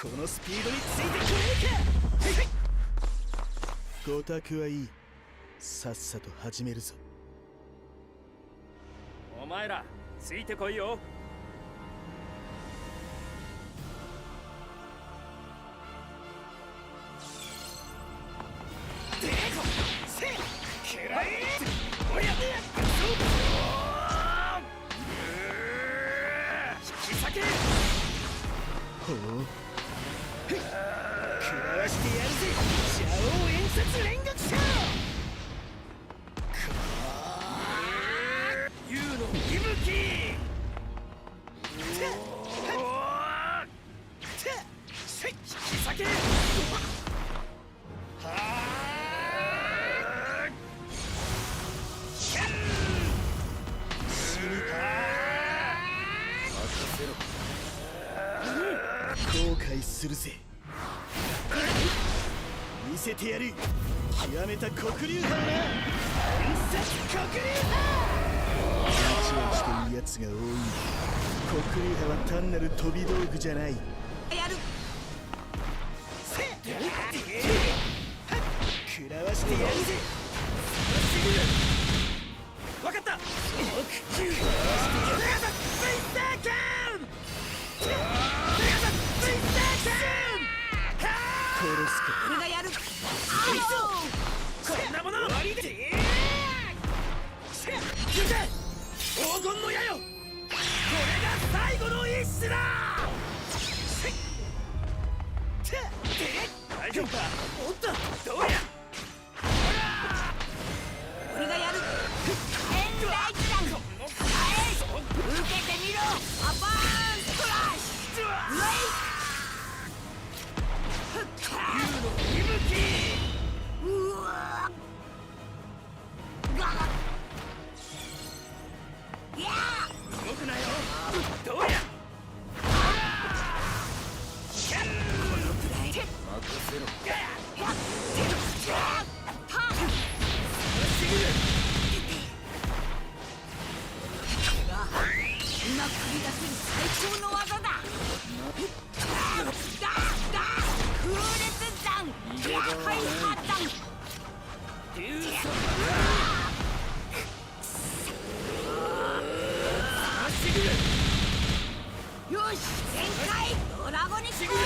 このスピードについてくれるか。ごたくはいい。さっさと始めるぞ。お前らついてこいよ。でこせくらえおや引き裂け。ほう食らわしてやるぜ邪王演説連撃者。竜の息吹。引き裂け。後悔するぜ。見せてやる。極めた黒竜派だな。伝説黒竜派。ちまちというやつが多い。黒竜派は単なる飛び道具じゃない。やる。食らわしてやるぜ。わかった。食らわしてやる。殺すか。俺がやる。こんなもの終わりで。黄金の矢よ。これが最後の一矢だ。大丈夫か。おっとどうや。俺がやる。変大弾。受けてみろ。アバーンストラッシュ。竜の息吹。うわいや動くなよ。どうや。このくらいで任せろ。今繰り出せる最高の技だ。空烈弾破壊破弾。よし全開ドラゴニスコーラ。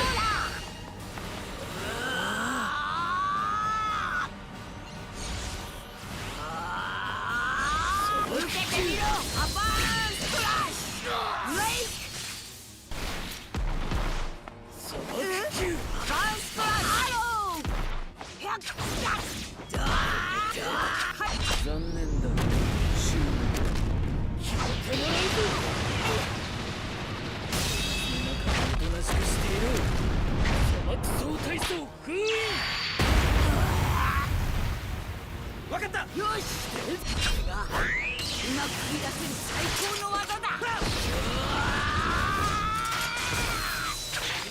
受けてみろ。アバーンストラッシュ。レイクバーンストラッシュ。ハロー。残念だ。終了。決めてもらうぞ。中がおとなしくしている。砂漠総体操封印。わかった。よし。これが今繰り出せる最高の技だ。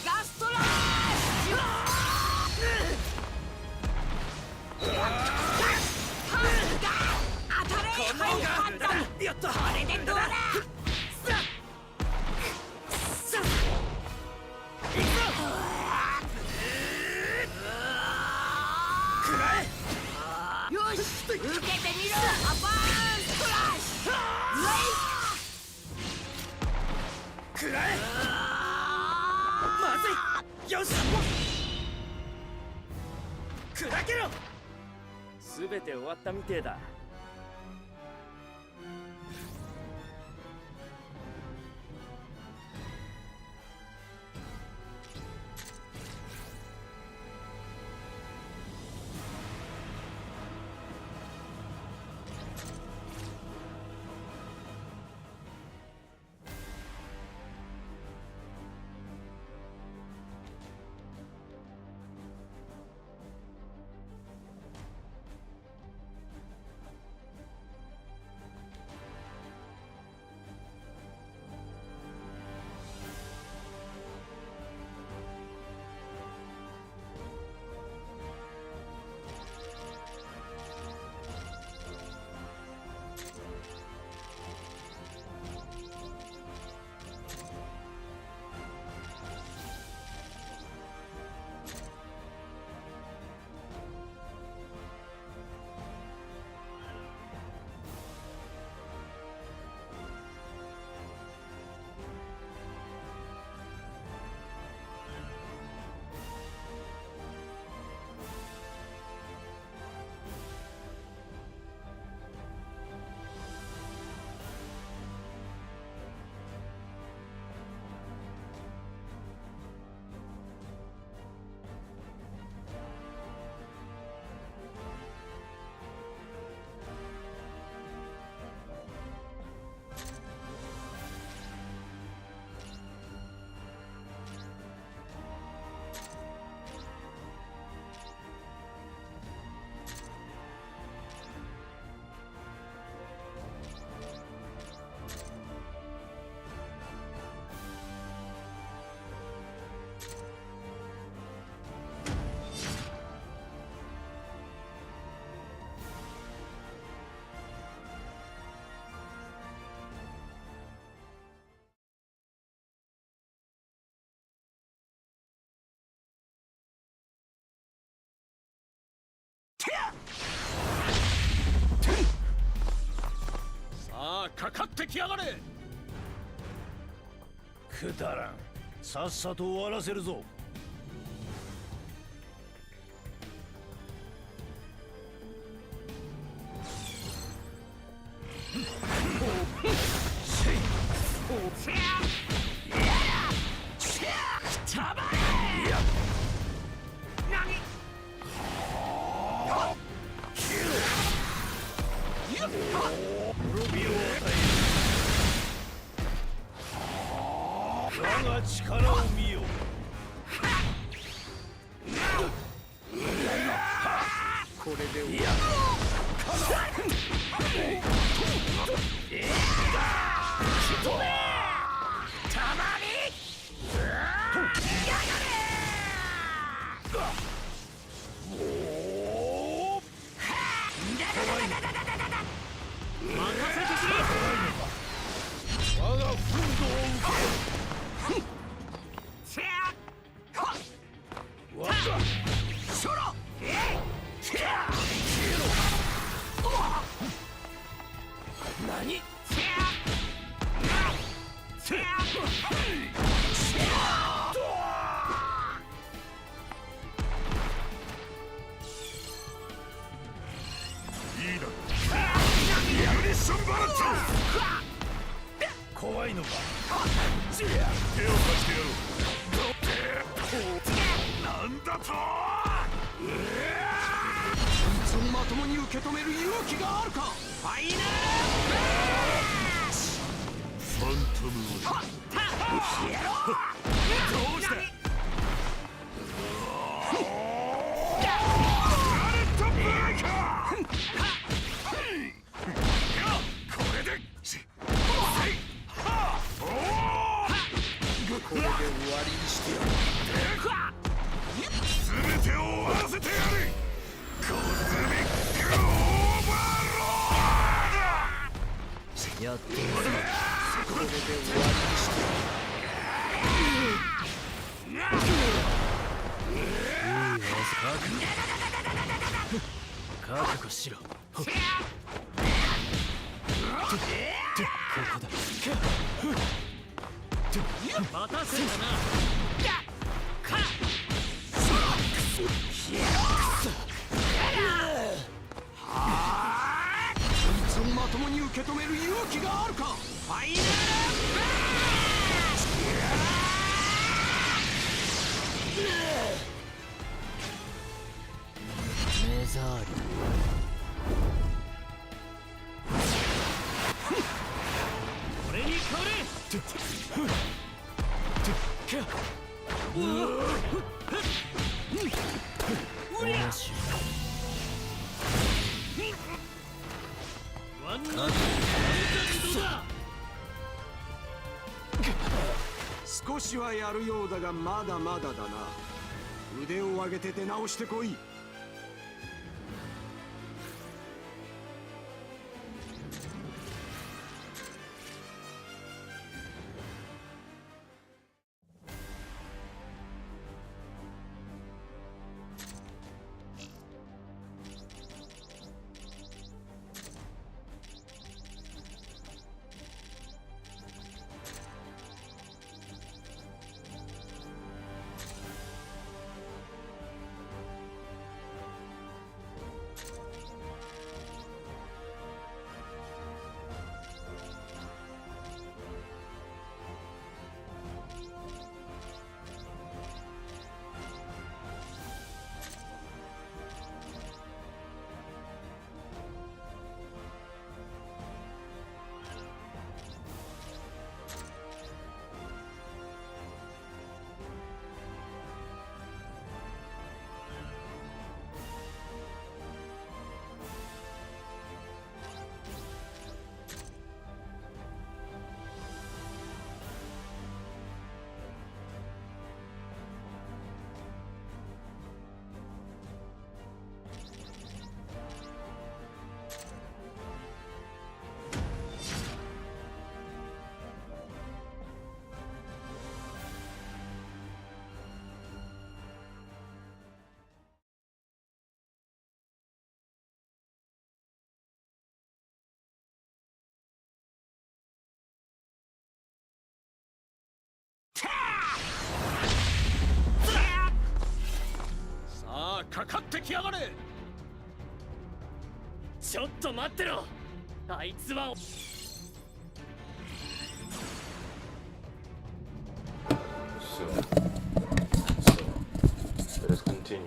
ガストラッシュ。当たれ。はい判断。やった。これでどうだ。よし受けてみろ。アバーンストラッシュ。くらえ。まずい。よし砕けろ。すべて終わったみてえだ。かかってきやがれ。くだらん。さっさと終わらせるぞ。我が力を見よ。これで終わ我が奮闘を受いいだろう。ユニソンバランス。怖いのか。手を貸してやろう。なんだと。そのまともに受け止める勇気があるか。ファイナルファントムはどうした。ラレットブレイカー。これでこれで終わりにしてやる。全てを終わらせてやる。コズミックオーバーロード。やってみる。これで終わりにしてやる。覚悟しろ。ここだ。待たせたな。そのまともに受け止める勇気があるか。ファイナル目障り。俺に代われ。少しはやるようだがまだまだだな。腕を上げて出直してこい。きやがれ。ちょっと待ってろ。あいつは Let us continue.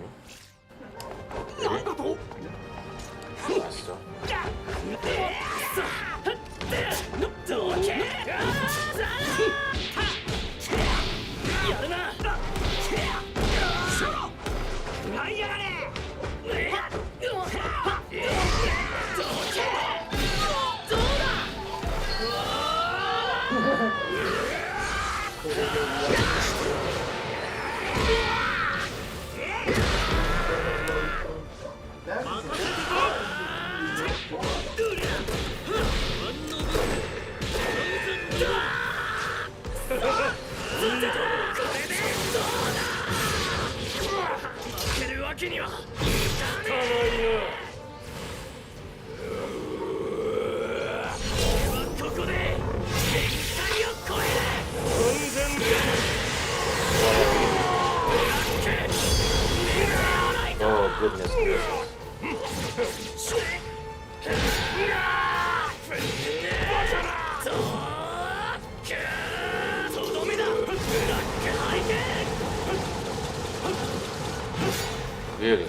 Ready? Faster. Oh goodness gracious. Really?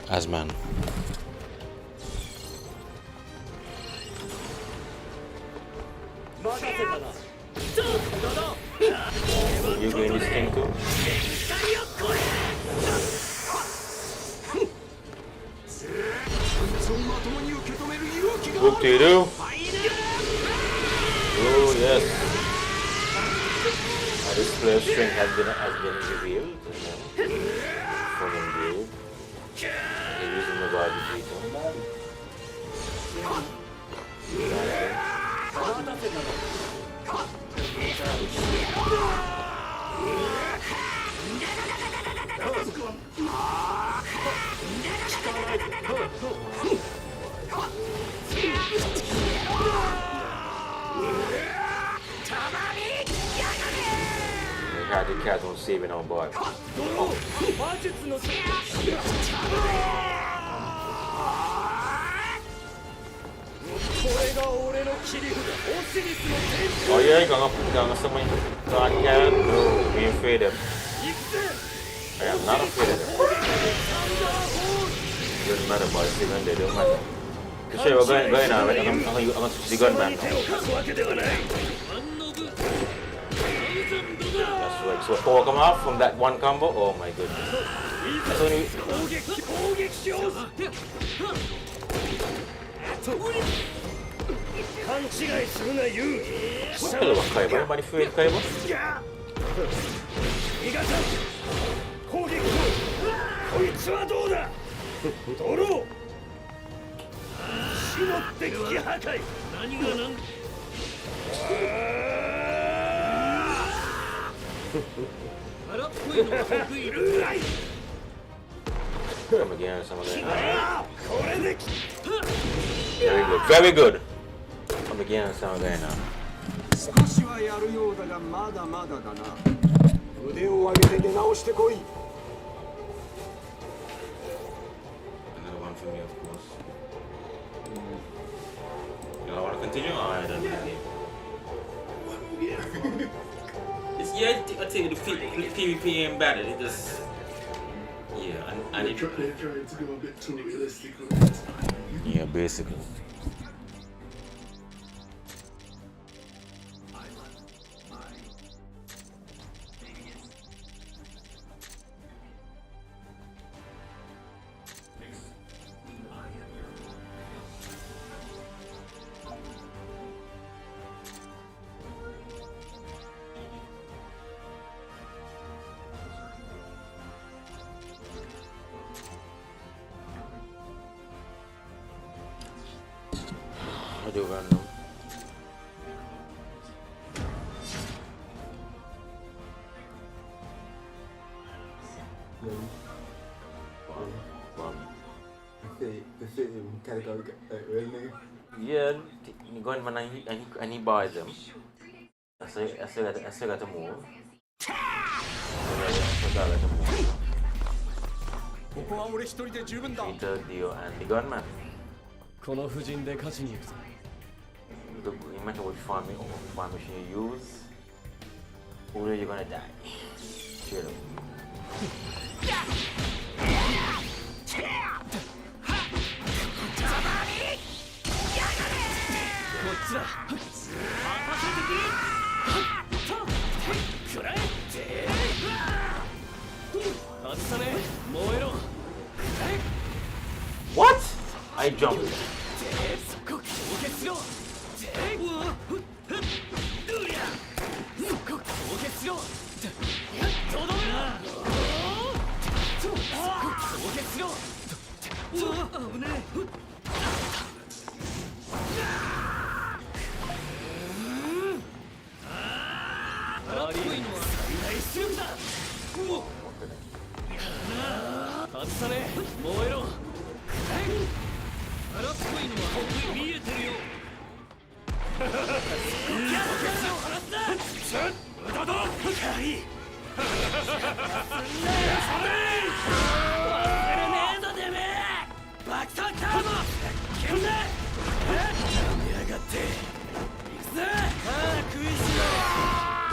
Asman. You doing this thing too? What do you do? Oh yes. This player's strength has been revealed. For him build. He's using the body beater. We had the cat on saving our boy. Oh yeah, you're gonna summon God cat? No, be afraid of him. I am not afraid of him. Doesn't matter boy, it's even there, don't matter. To show you what's going on, right? I'm gonna switch the gunman now. That's right, so 4 come off from that one combo? Oh my goodness. That's only... What the hell was Kaiba? Anybody afraid of Kaiba? Come again, some of that. Very good, very good. Come again, some of that now. 少しはやるようだがまだまだだな。腕を上げて出直してこい。Another one for me, of course. You don't want to continue? Alright, I don't know. Yeah, I tell you, the PvP ain't bad. It just, yeah, I need to. They're trying to go a bit too realistic with it. Yeah, basically. do random. Yeah, he go in man and he buys them. I still got to move. Peter, Dio, and the gunman. No matter which farm machine you use, where you're gonna die. Straight up. What? I jumped.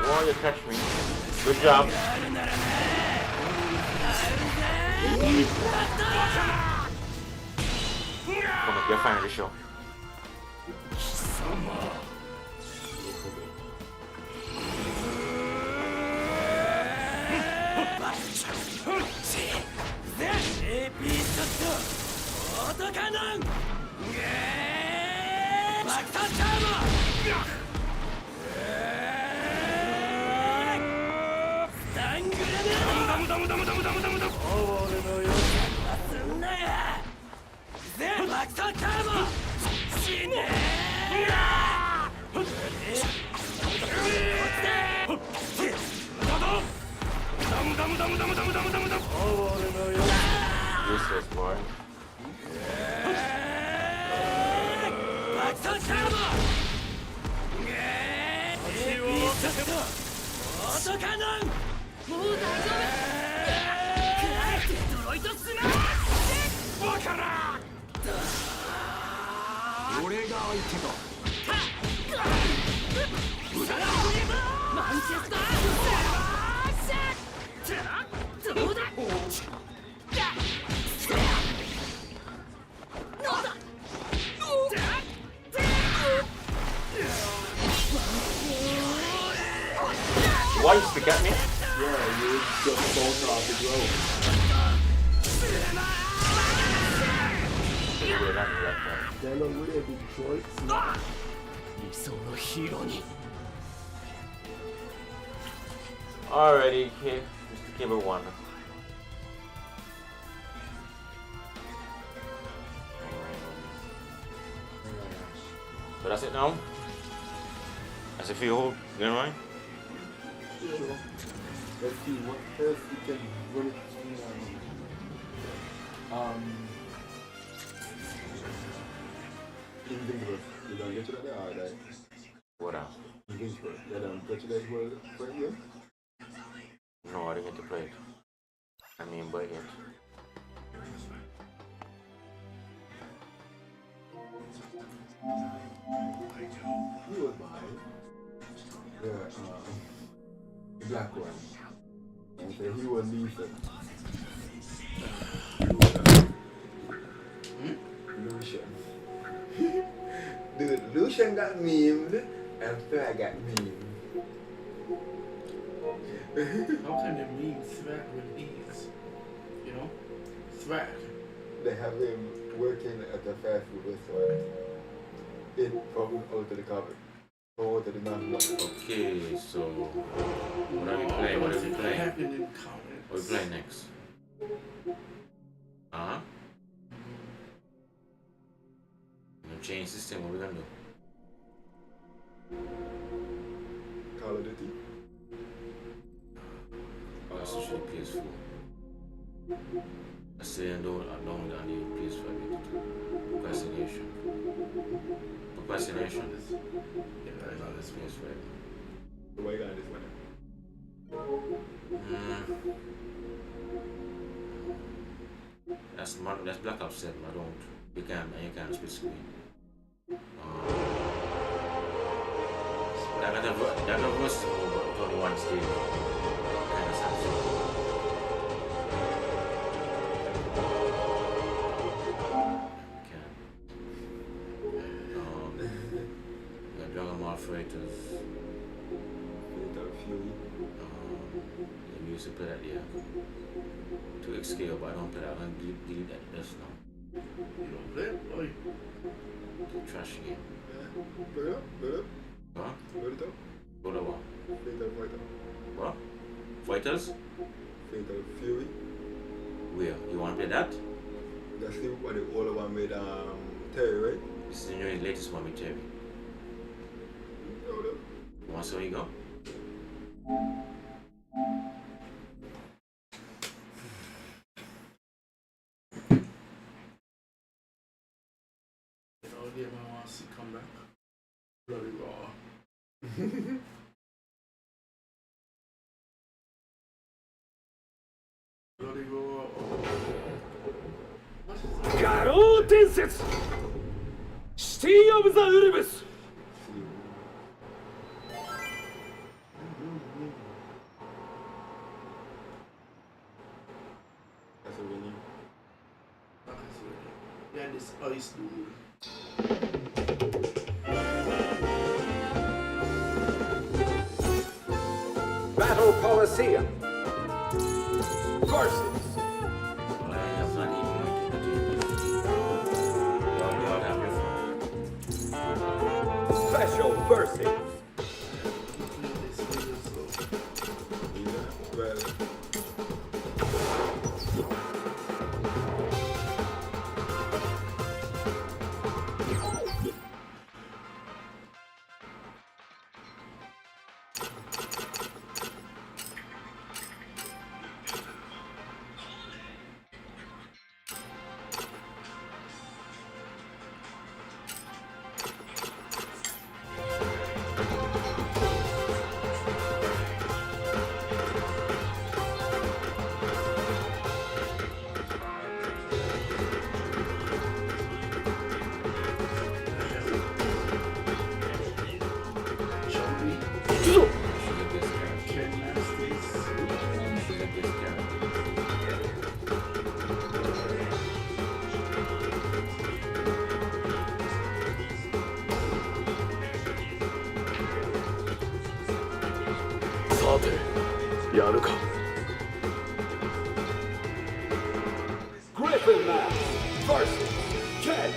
Oh, you catch me. Good job. Come on, you're fine with the show. Useless boy. Why you stick at me? Yeah, you just bolt off the road. They're not really Detroit. Alrighty, here, Mr. Cable 1. So that's it now? That's it for you, you know, right? Sure. Let's see what first we can run it Invincible. You don't get to that or like What else? Invincible. You don't get to that word for you? No, I didn't get to play it. I mean, but yet. He was mine. The black one. And so he was Lisa. Lucian. Dude, Lucian got memed, and Swag got memed. How can they meme Swag with these? You know? Swag. They have him working at the fast food restaurant. From out of the cupboard. Or out of the man. Okay, so what are we playing? What are we playing? What are we playing next? Change system, what are we gonna do? Call of Duty. Oh, that's usually PS4. I still don't know on the PS5 yet. Procrastination. Procrastination. Yeah, that's on this PS5. Why you got this one? That's Black Ops 7. You can't split screen. That got a versus mode, but only one stage. Kind of sad. Dragon Ball Fighters. Fatal Fury. You used to play that, yeah. To escape, but I don't play that. I'm going to delete that just now. You don't play it? Boy. The trash game. Yeah. Load it up. Huh? Load it up. What about? Fatal Fighter. What? Fighters? Fatal Fury. Where? You want to play that? That's the one, the older one with Terry, right? This is the latest one with Terry. Load up. You want to see where you go? You know, the game I want to see come back. Bloody raw. Bloody raw. Garou Densetsu! City of the Ulbus! That's a winning. Yeah, this ice dude. Battle Coliseum versus Special versus Well, Griffin match versus Ken.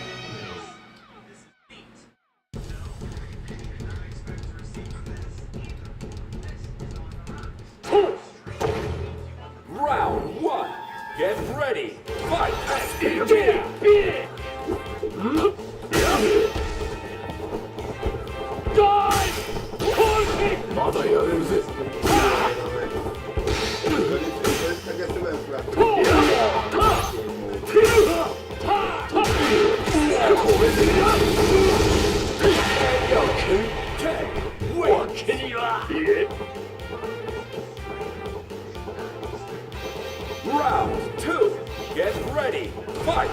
Round one. Get ready. Fight. Round two. Get ready. Fight.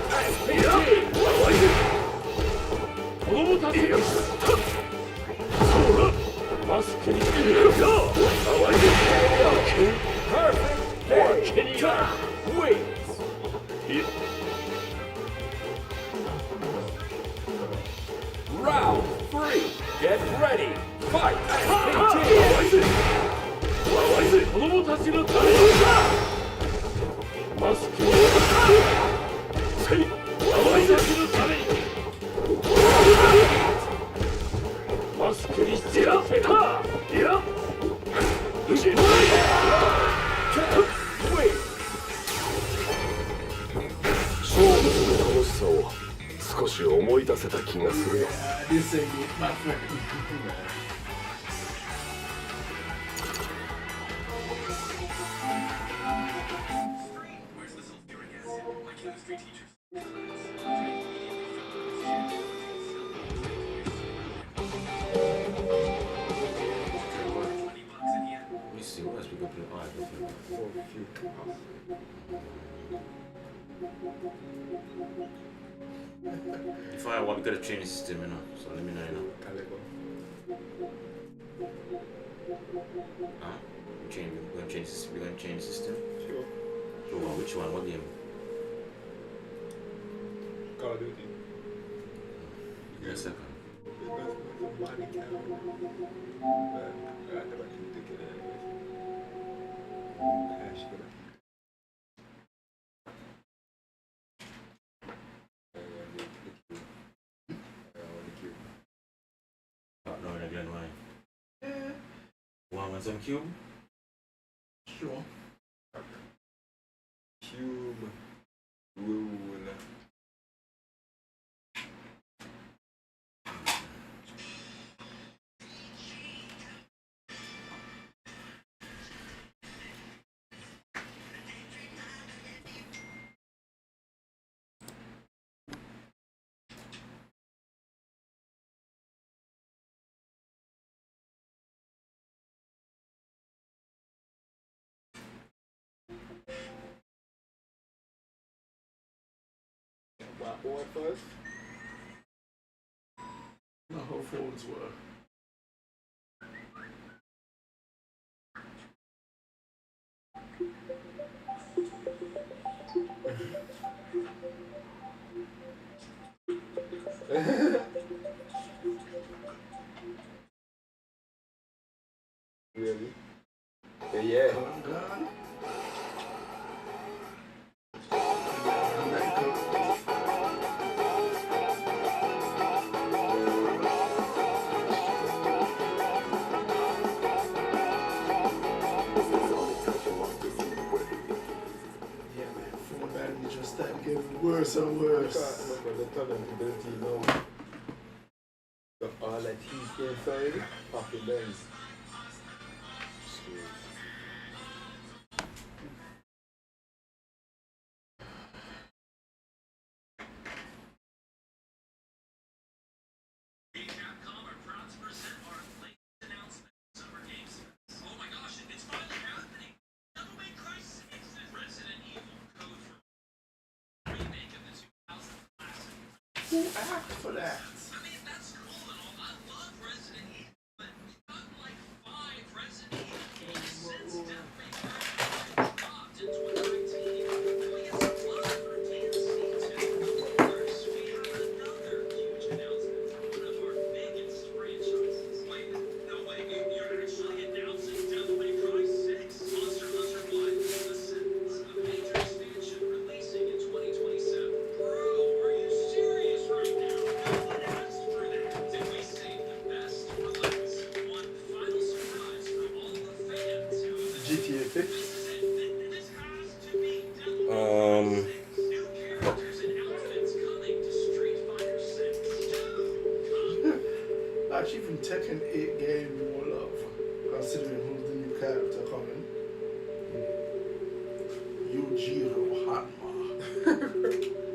Perfect. Wins. Round three. Get ready. Fight. せた気がするよ。 This ain't it, my friend. Let me see, what else we go play? If I want to get a training system, you know, so let me know, you know. Huh? We're going to change system. We're going to change the system? Sure. Sure, which one? What game? Call of Duty. Give me a second. No, again, why? Yeah. Want some cube? Sure. Cube rule. What board first? My whole forwards were. Really? Yeah. Worse and worse. The talent ability now. So all that he's inside, popping down. Who asked for that? GTA 6? Actually, from Tekken 8 game more love, considering who's the new character coming. Yujiro Hanma.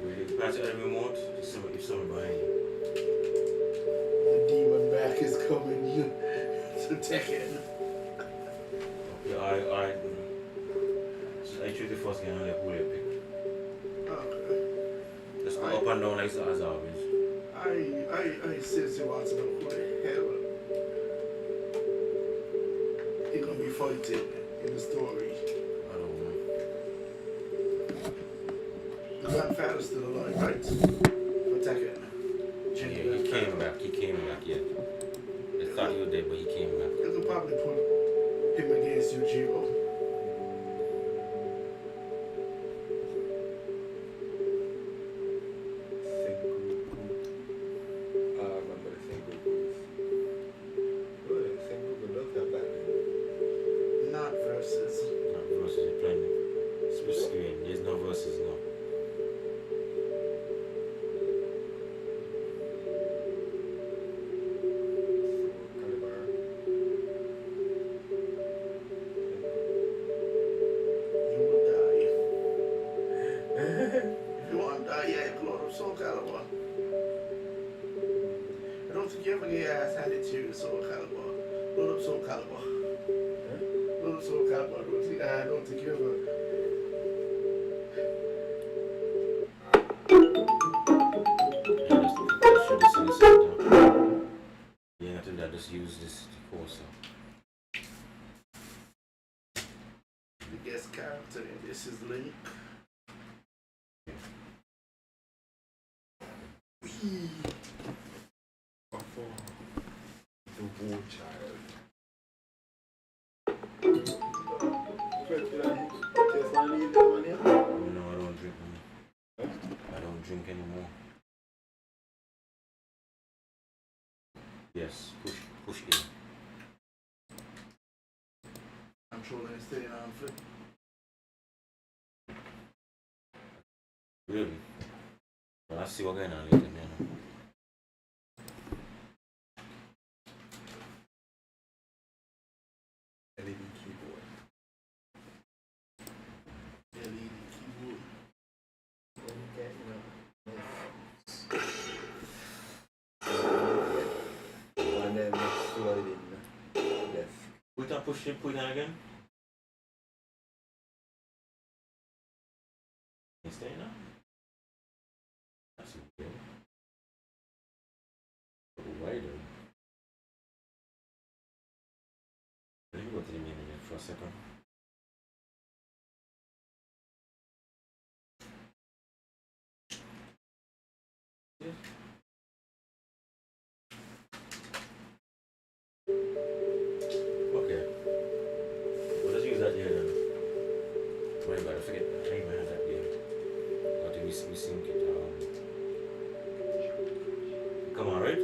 Really? Patch every remote? If someone behind you. The demon back is coming to Tekken. Yeah, I choose the first game and like who they pick. Okay. Just go up and down like as always. I seriously want to know who the hell he gonna be fighting in the story. I don't know. The grandfather's still alive, right? For Tekken. Yeah, he came back, yeah. They thought he was dead, but he came back. You could probably put him against Yujiro. Not versus. No, versus, you're playing split screen. There's no versus, no. Soul Calibur. Little Soul Calibur. I don't think you ever. Yeah, I think I just use this course. The guest character in this is Link. The war child. No, I don't drink money. I don't drink anymore. Yes, push in. Control and stay on flip. Really? Well, I'll see what going on later, man. LED keyboard. LED keyboard. Okay, and then sliding desk. Put on push it, put it on again. You stay now? That's okay. Wider. Let me go to the main again for a second. Yeah. Okay. Well, let's use that here then. Wait, but I forget. I didn't even have that here. I think we sync it. Come on, right?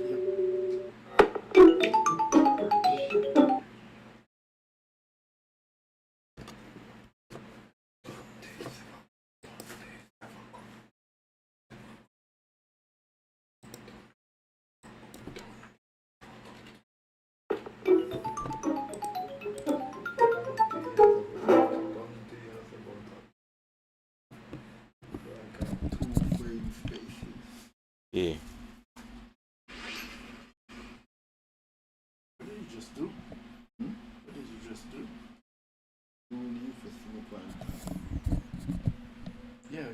Yeah. What did you just do? What did you just do? Doing you for single player. Yeah.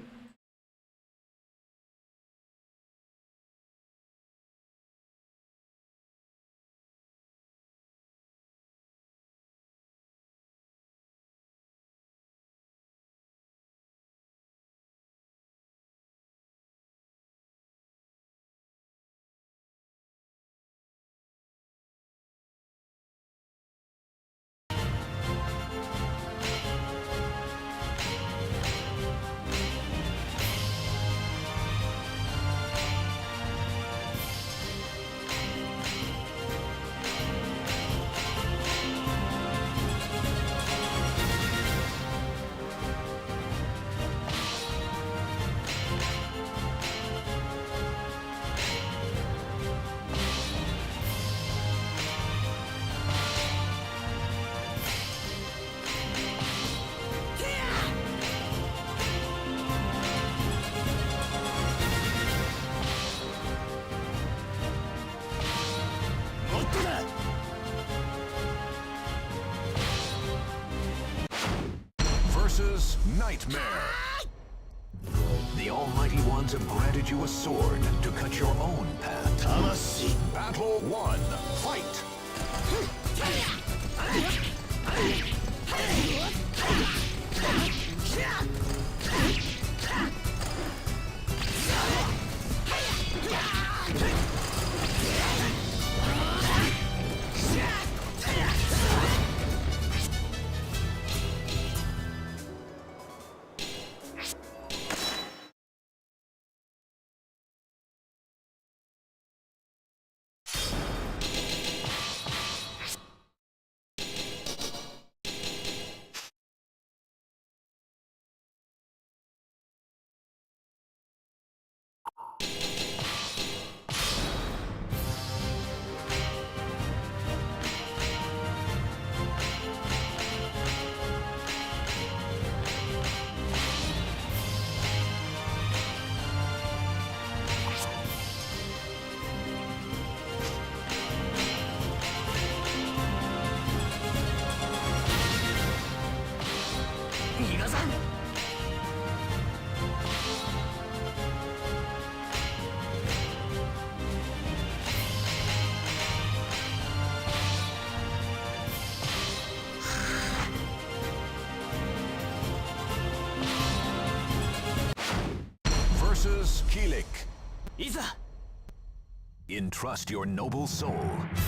Versus Nightmare. The Almighty Ones have granted you a sword to cut your own path. Battle 1. Fight! Versus Kilik. いざ Entrust your noble soul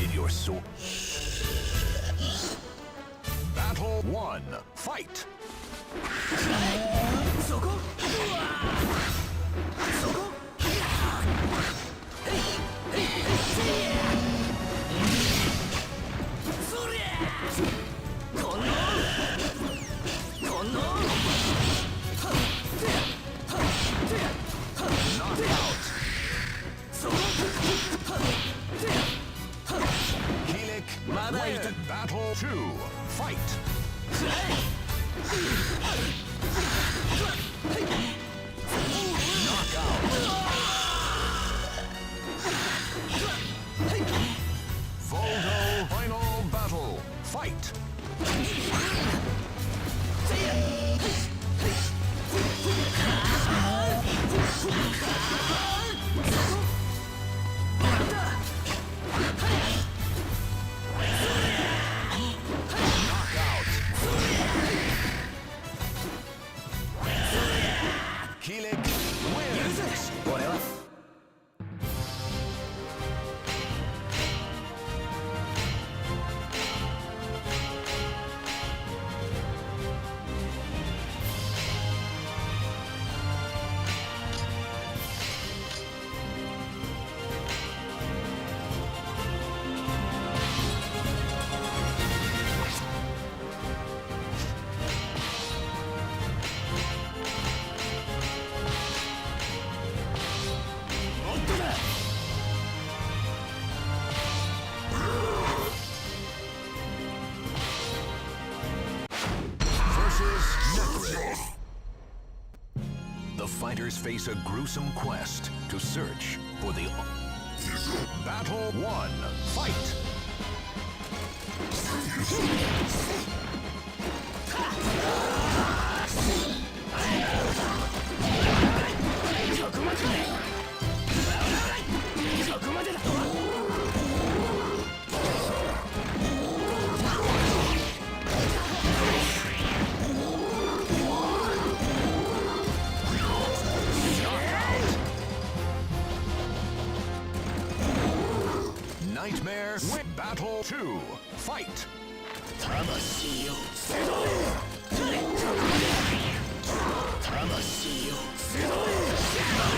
in your soul. Battle 1. Fight. そこそこそりゃこのこの Knockout. Kilik win. Battle 2. Fight. Voldo final battle. Fight. Kilik wins. これは The fighters face a gruesome quest to search for the... Battle 1. Fight! Nightmare win. Battle 2. Fight! 魂よ集え魂よ集え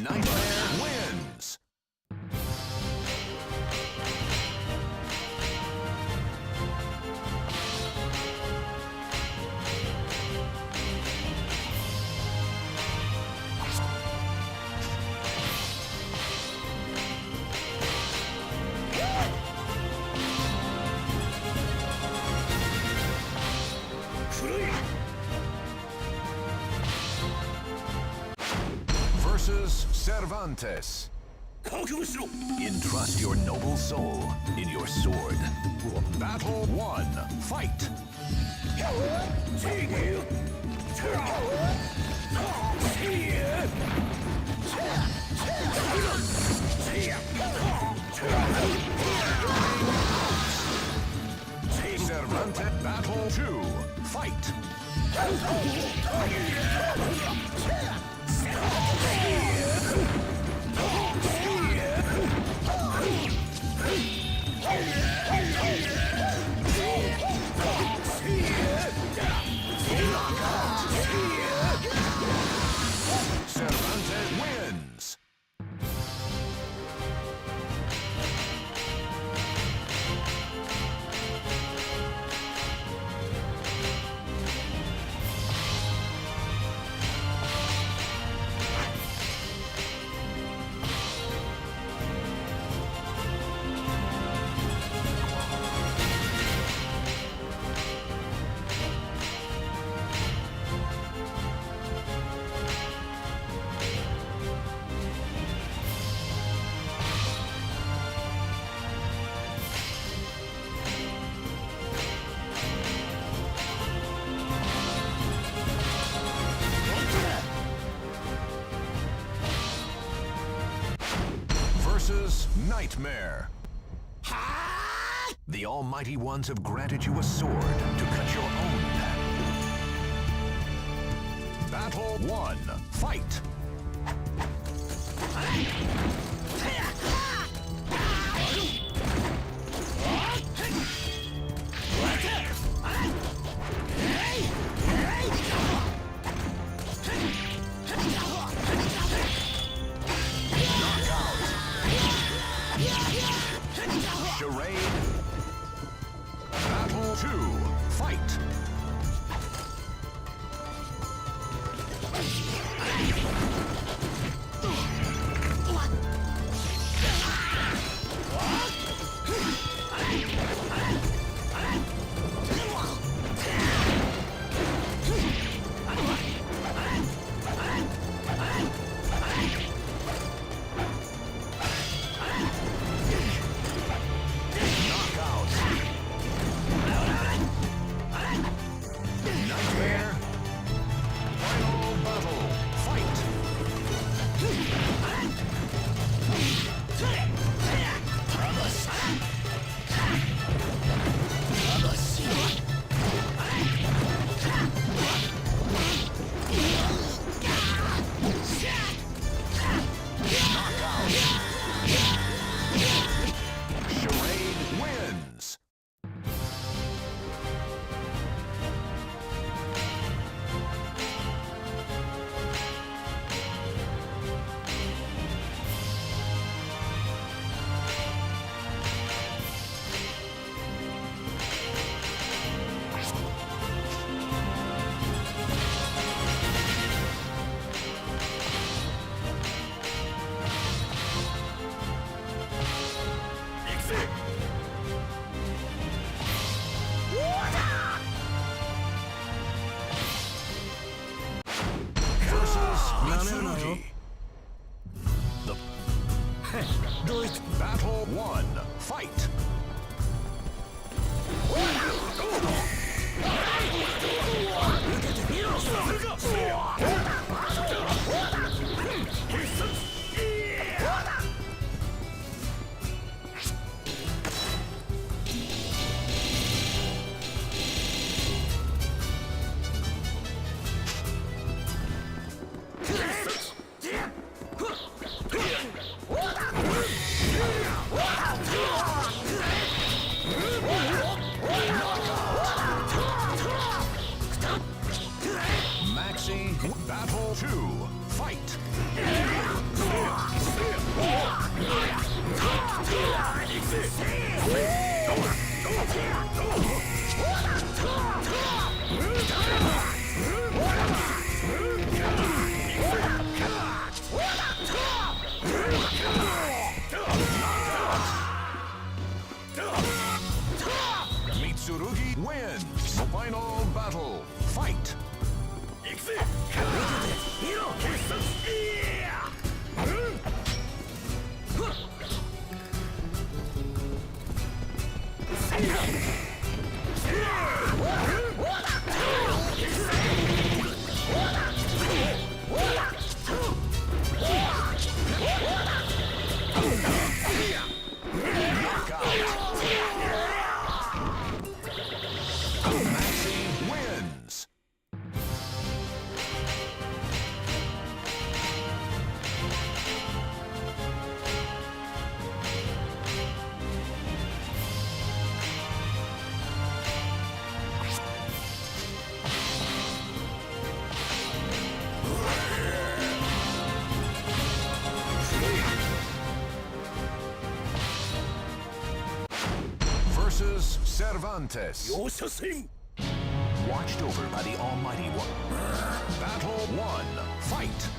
Nightmare wins! Versus Cervantes. Entrust your noble soul in your sword. Battle 1. Fight! Cervantes. Battle 2. Fight! Cervantes wins. Nightmare. The Almighty Ones have granted you a sword to cut your own path. Battle 1. Fight! Charade. Battle 2. Fight. Battle 1. Fight! Battle 2. Fight! Mitsurugi wins the final battle. Fight! Cervantes. Watched over by the Almighty One. Battle 1. Fight!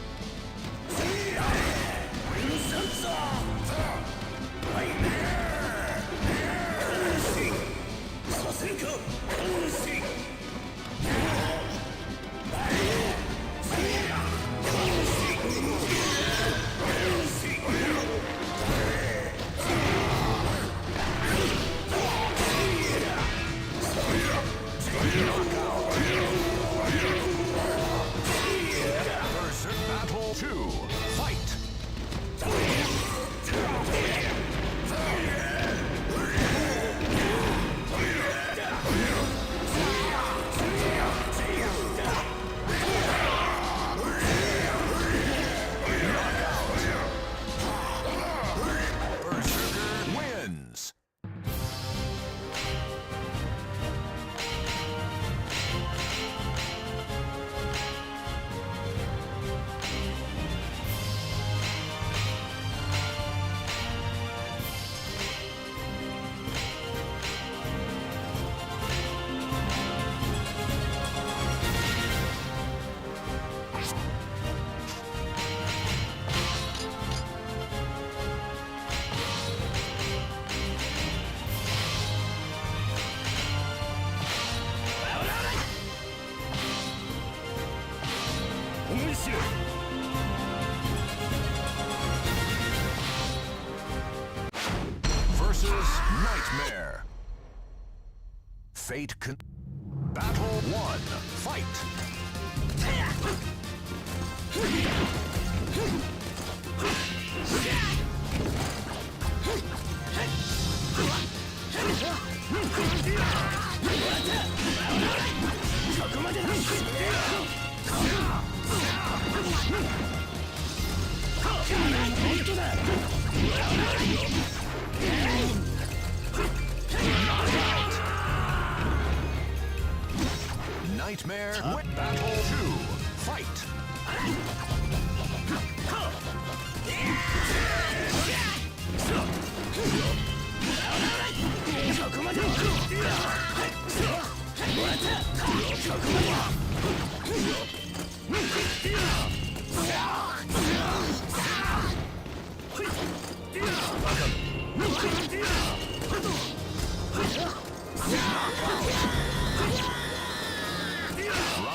Versus Nightmare. Fate con... Battle 1. Fight. Nightmare Battle 2. Fight.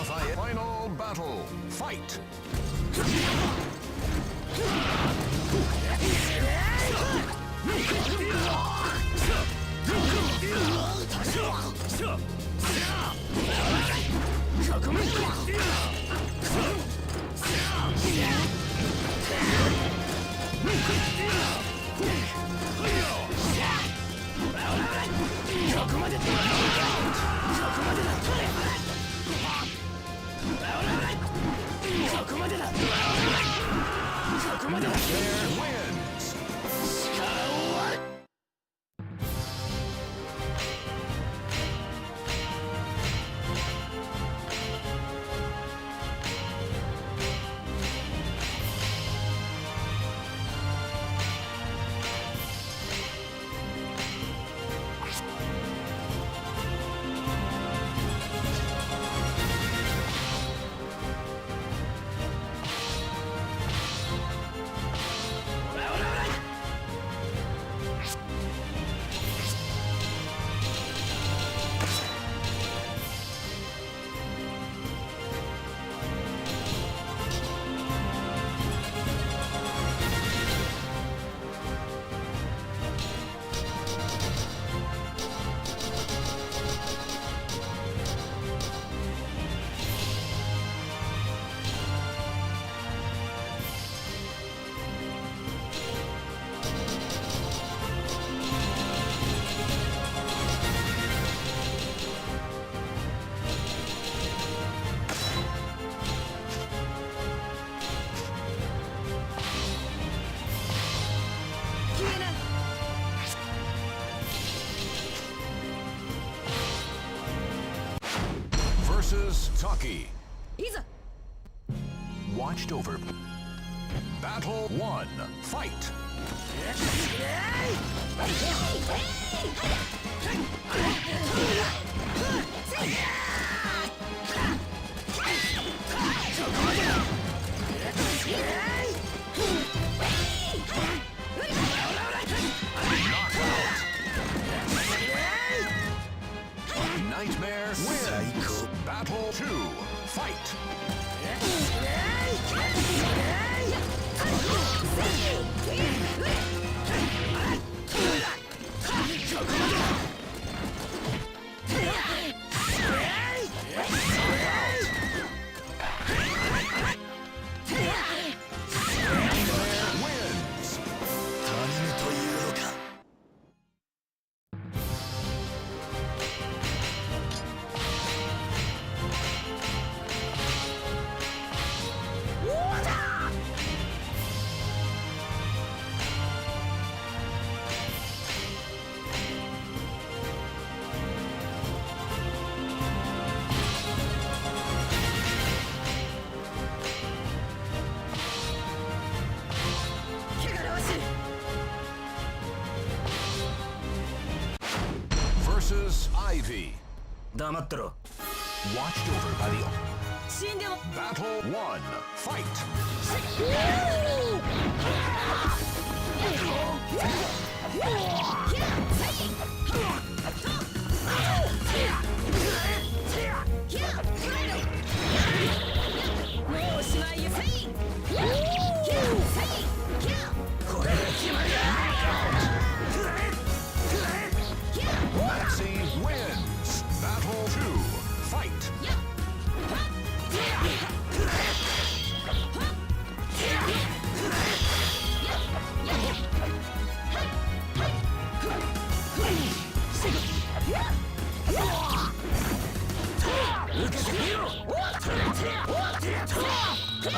Raphael. Final battle. Fight. Wins. Versus Taki. Watched over. Battle 1. Fight. Nightmare wins. Battle 2. Fight. Versus Ivy. Watched over by the... Battle 1. Fight. Final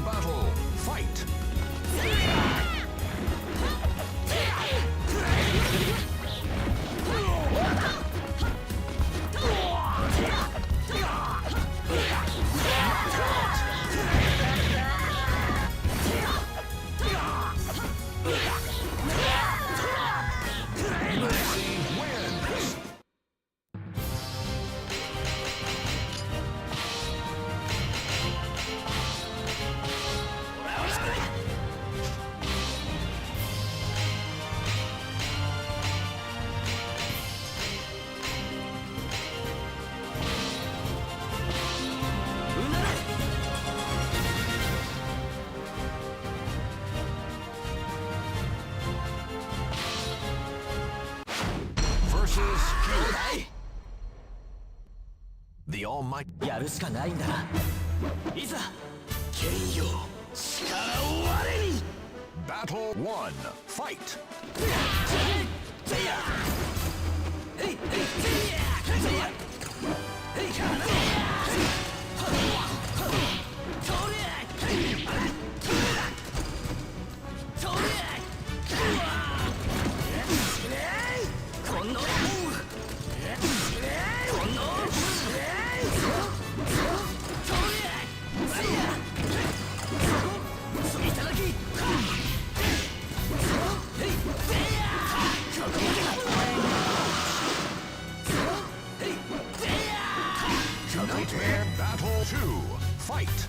battle. Fight. Versus Cube. The Almighty. やるしかないんだな。いざ剣よ力を我に。 Battle 1. Fight. Nightmare Battle 2. Fight.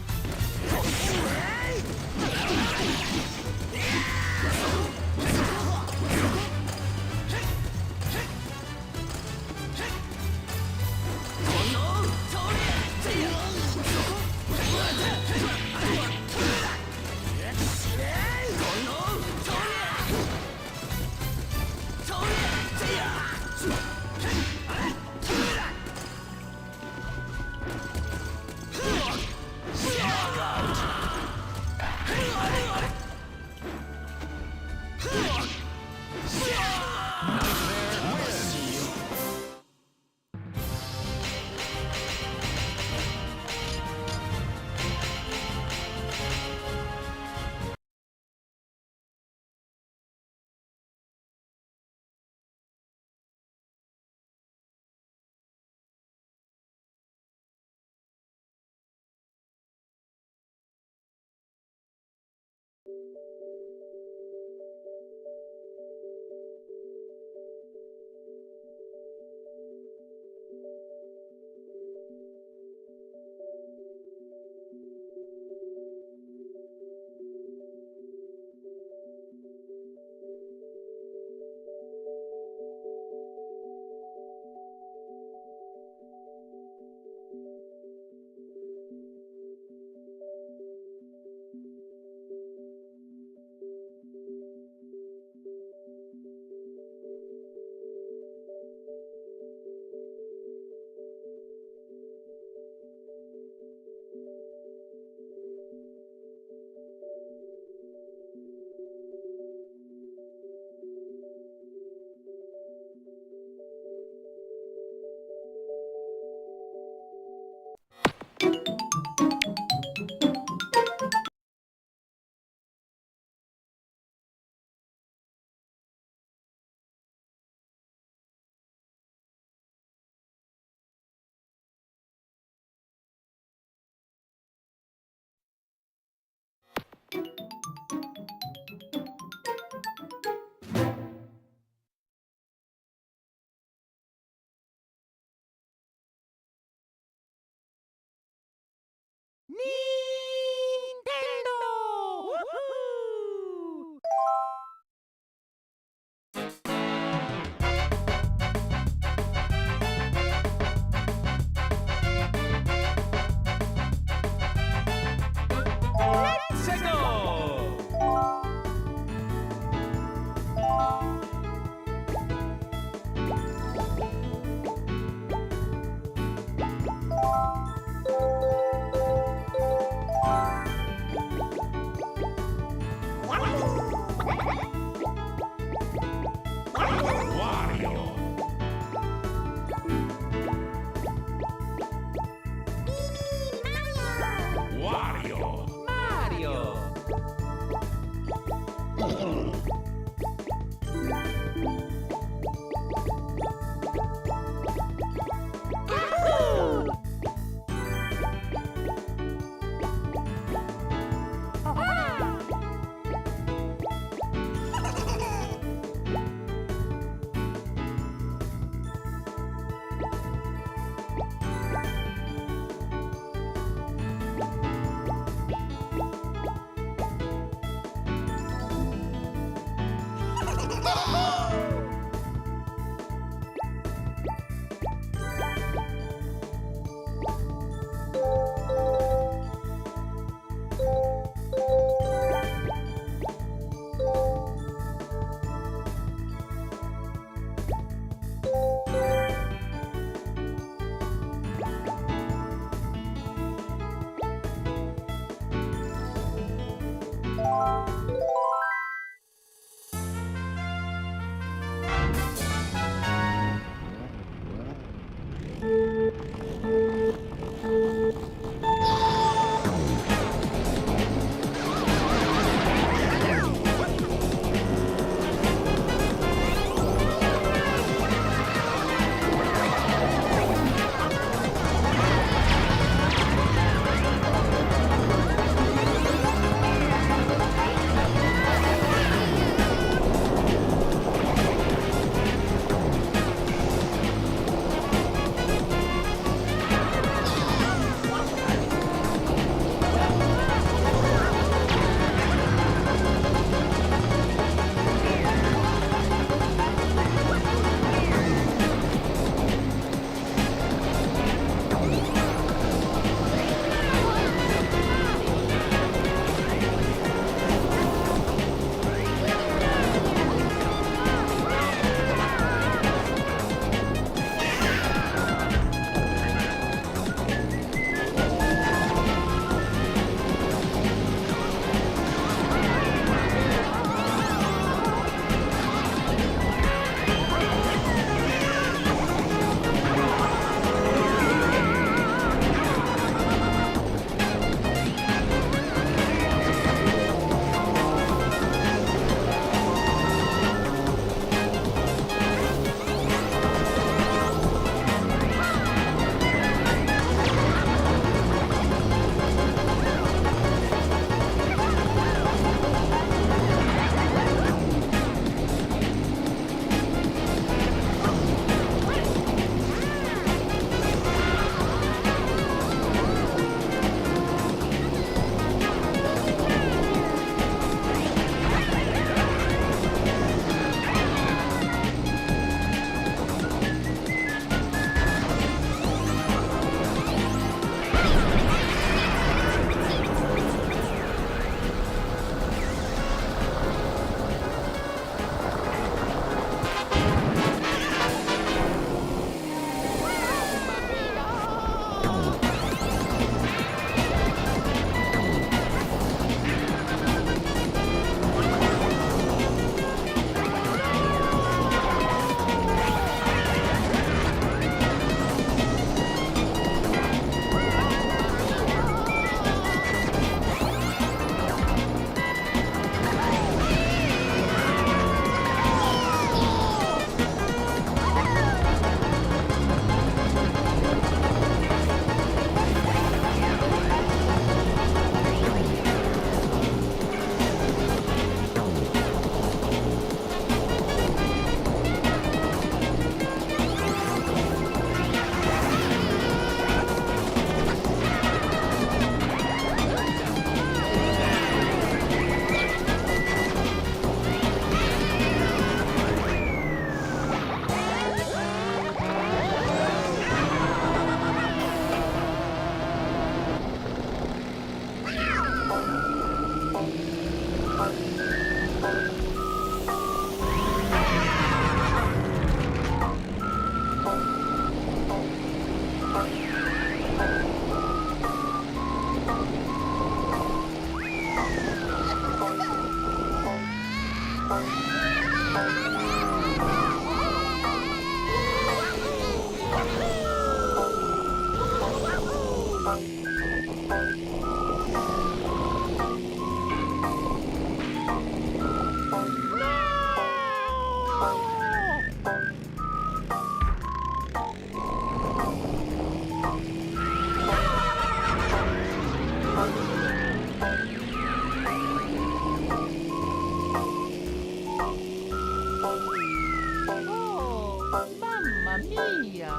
Mamma mia!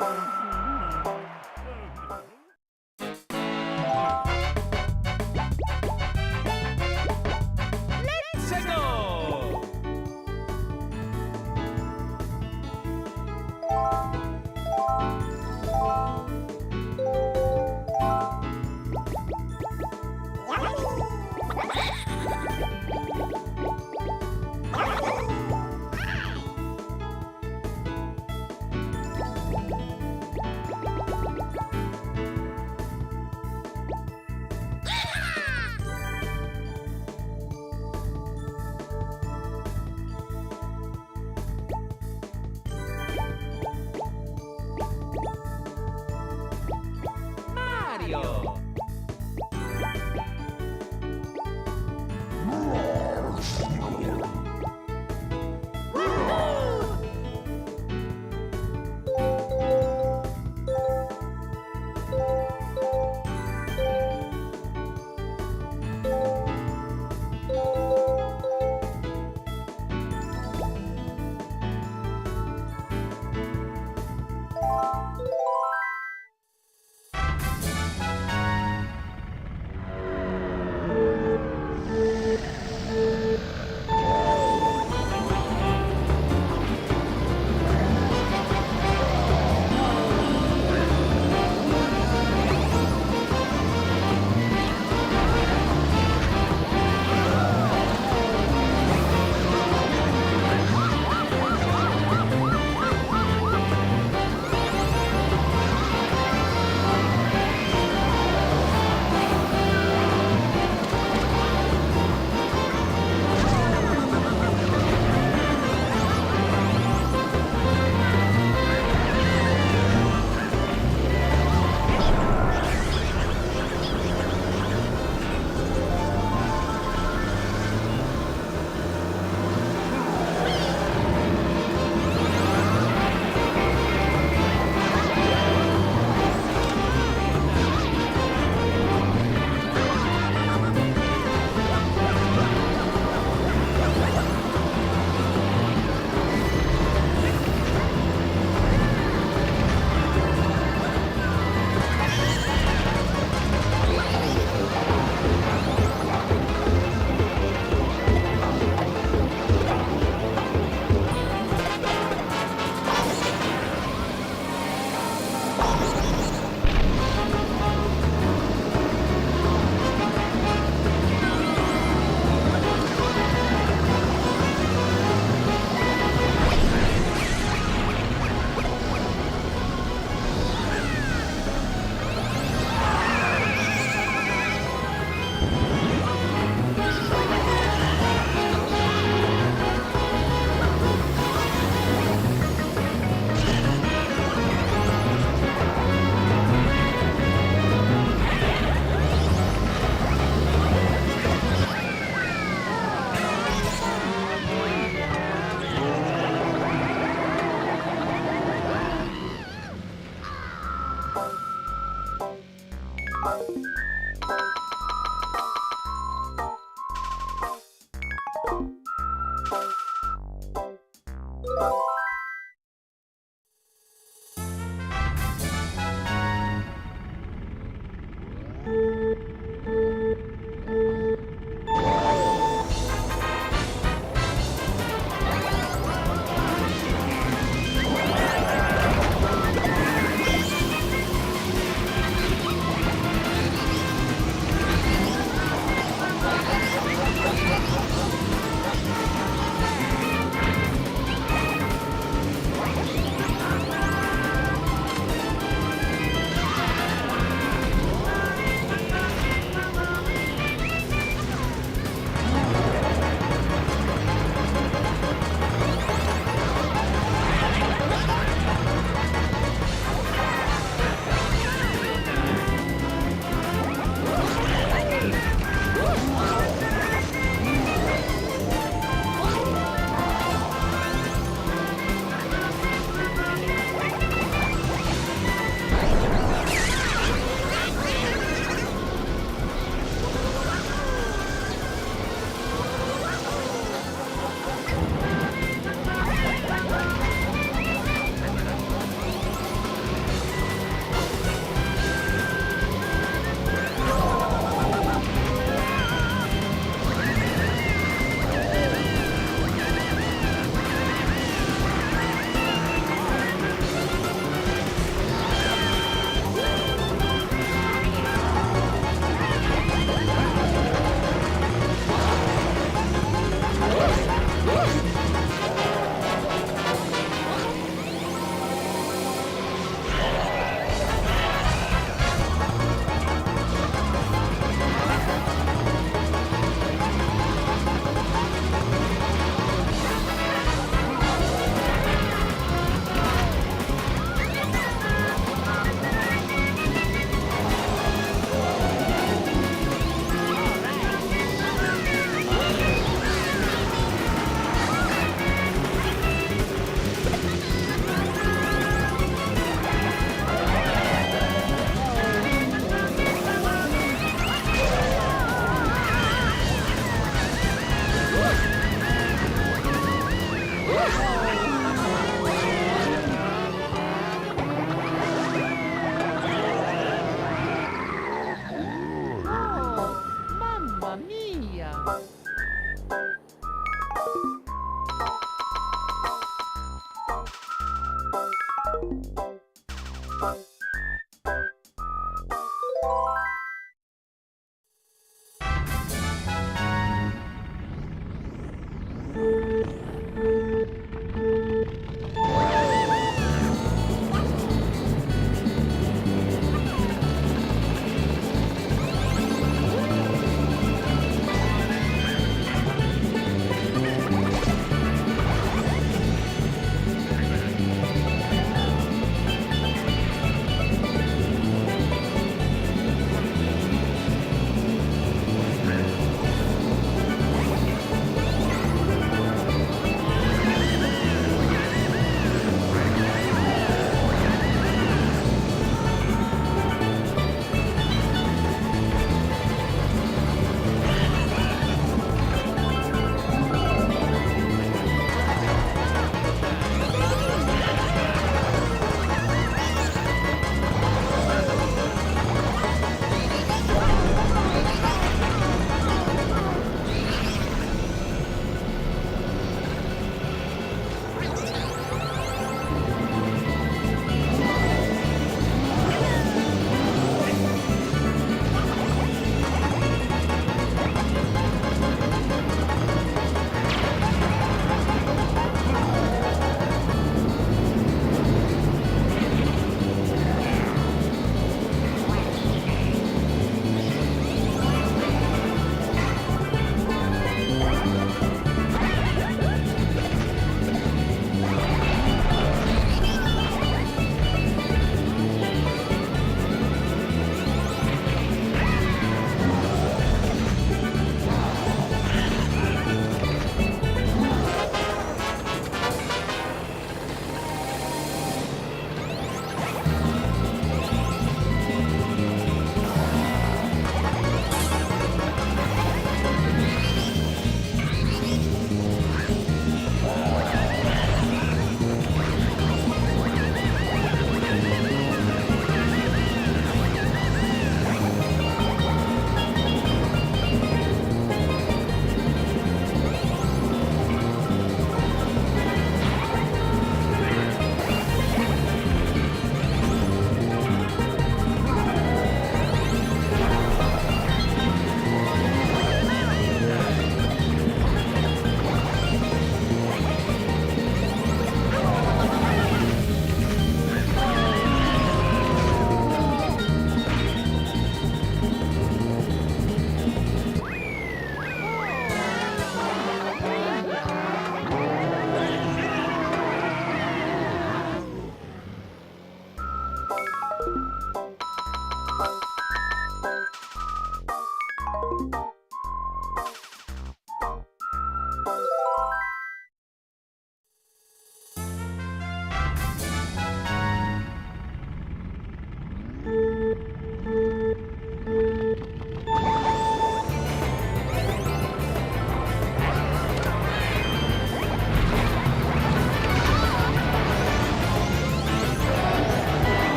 Let's go!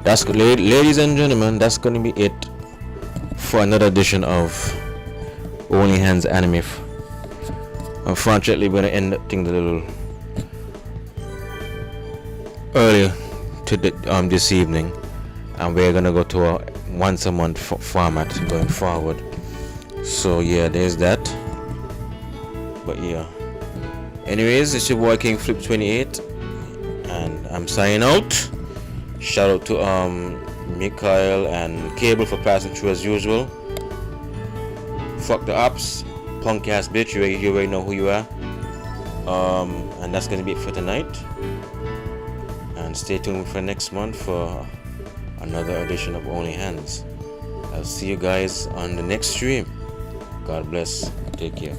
That's ladies and gentlemen, that's gonna be it for another edition of Only Hands Anime. Unfortunately, we're gonna end things a little early to this evening, and we're gonna go to a once a month format going forward. So yeah, there's that. But yeah, anyways, it's your boy King Flip 28, and I'm signing out. Shout out to Mikael and Cable for passing through as usual. Fuck the ops, punk ass bitch, you already know who you are. And that's gonna be it for tonight. And stay tuned for next month for another edition of Only Hands. I'll see you guys on the next stream. God bless. Take care.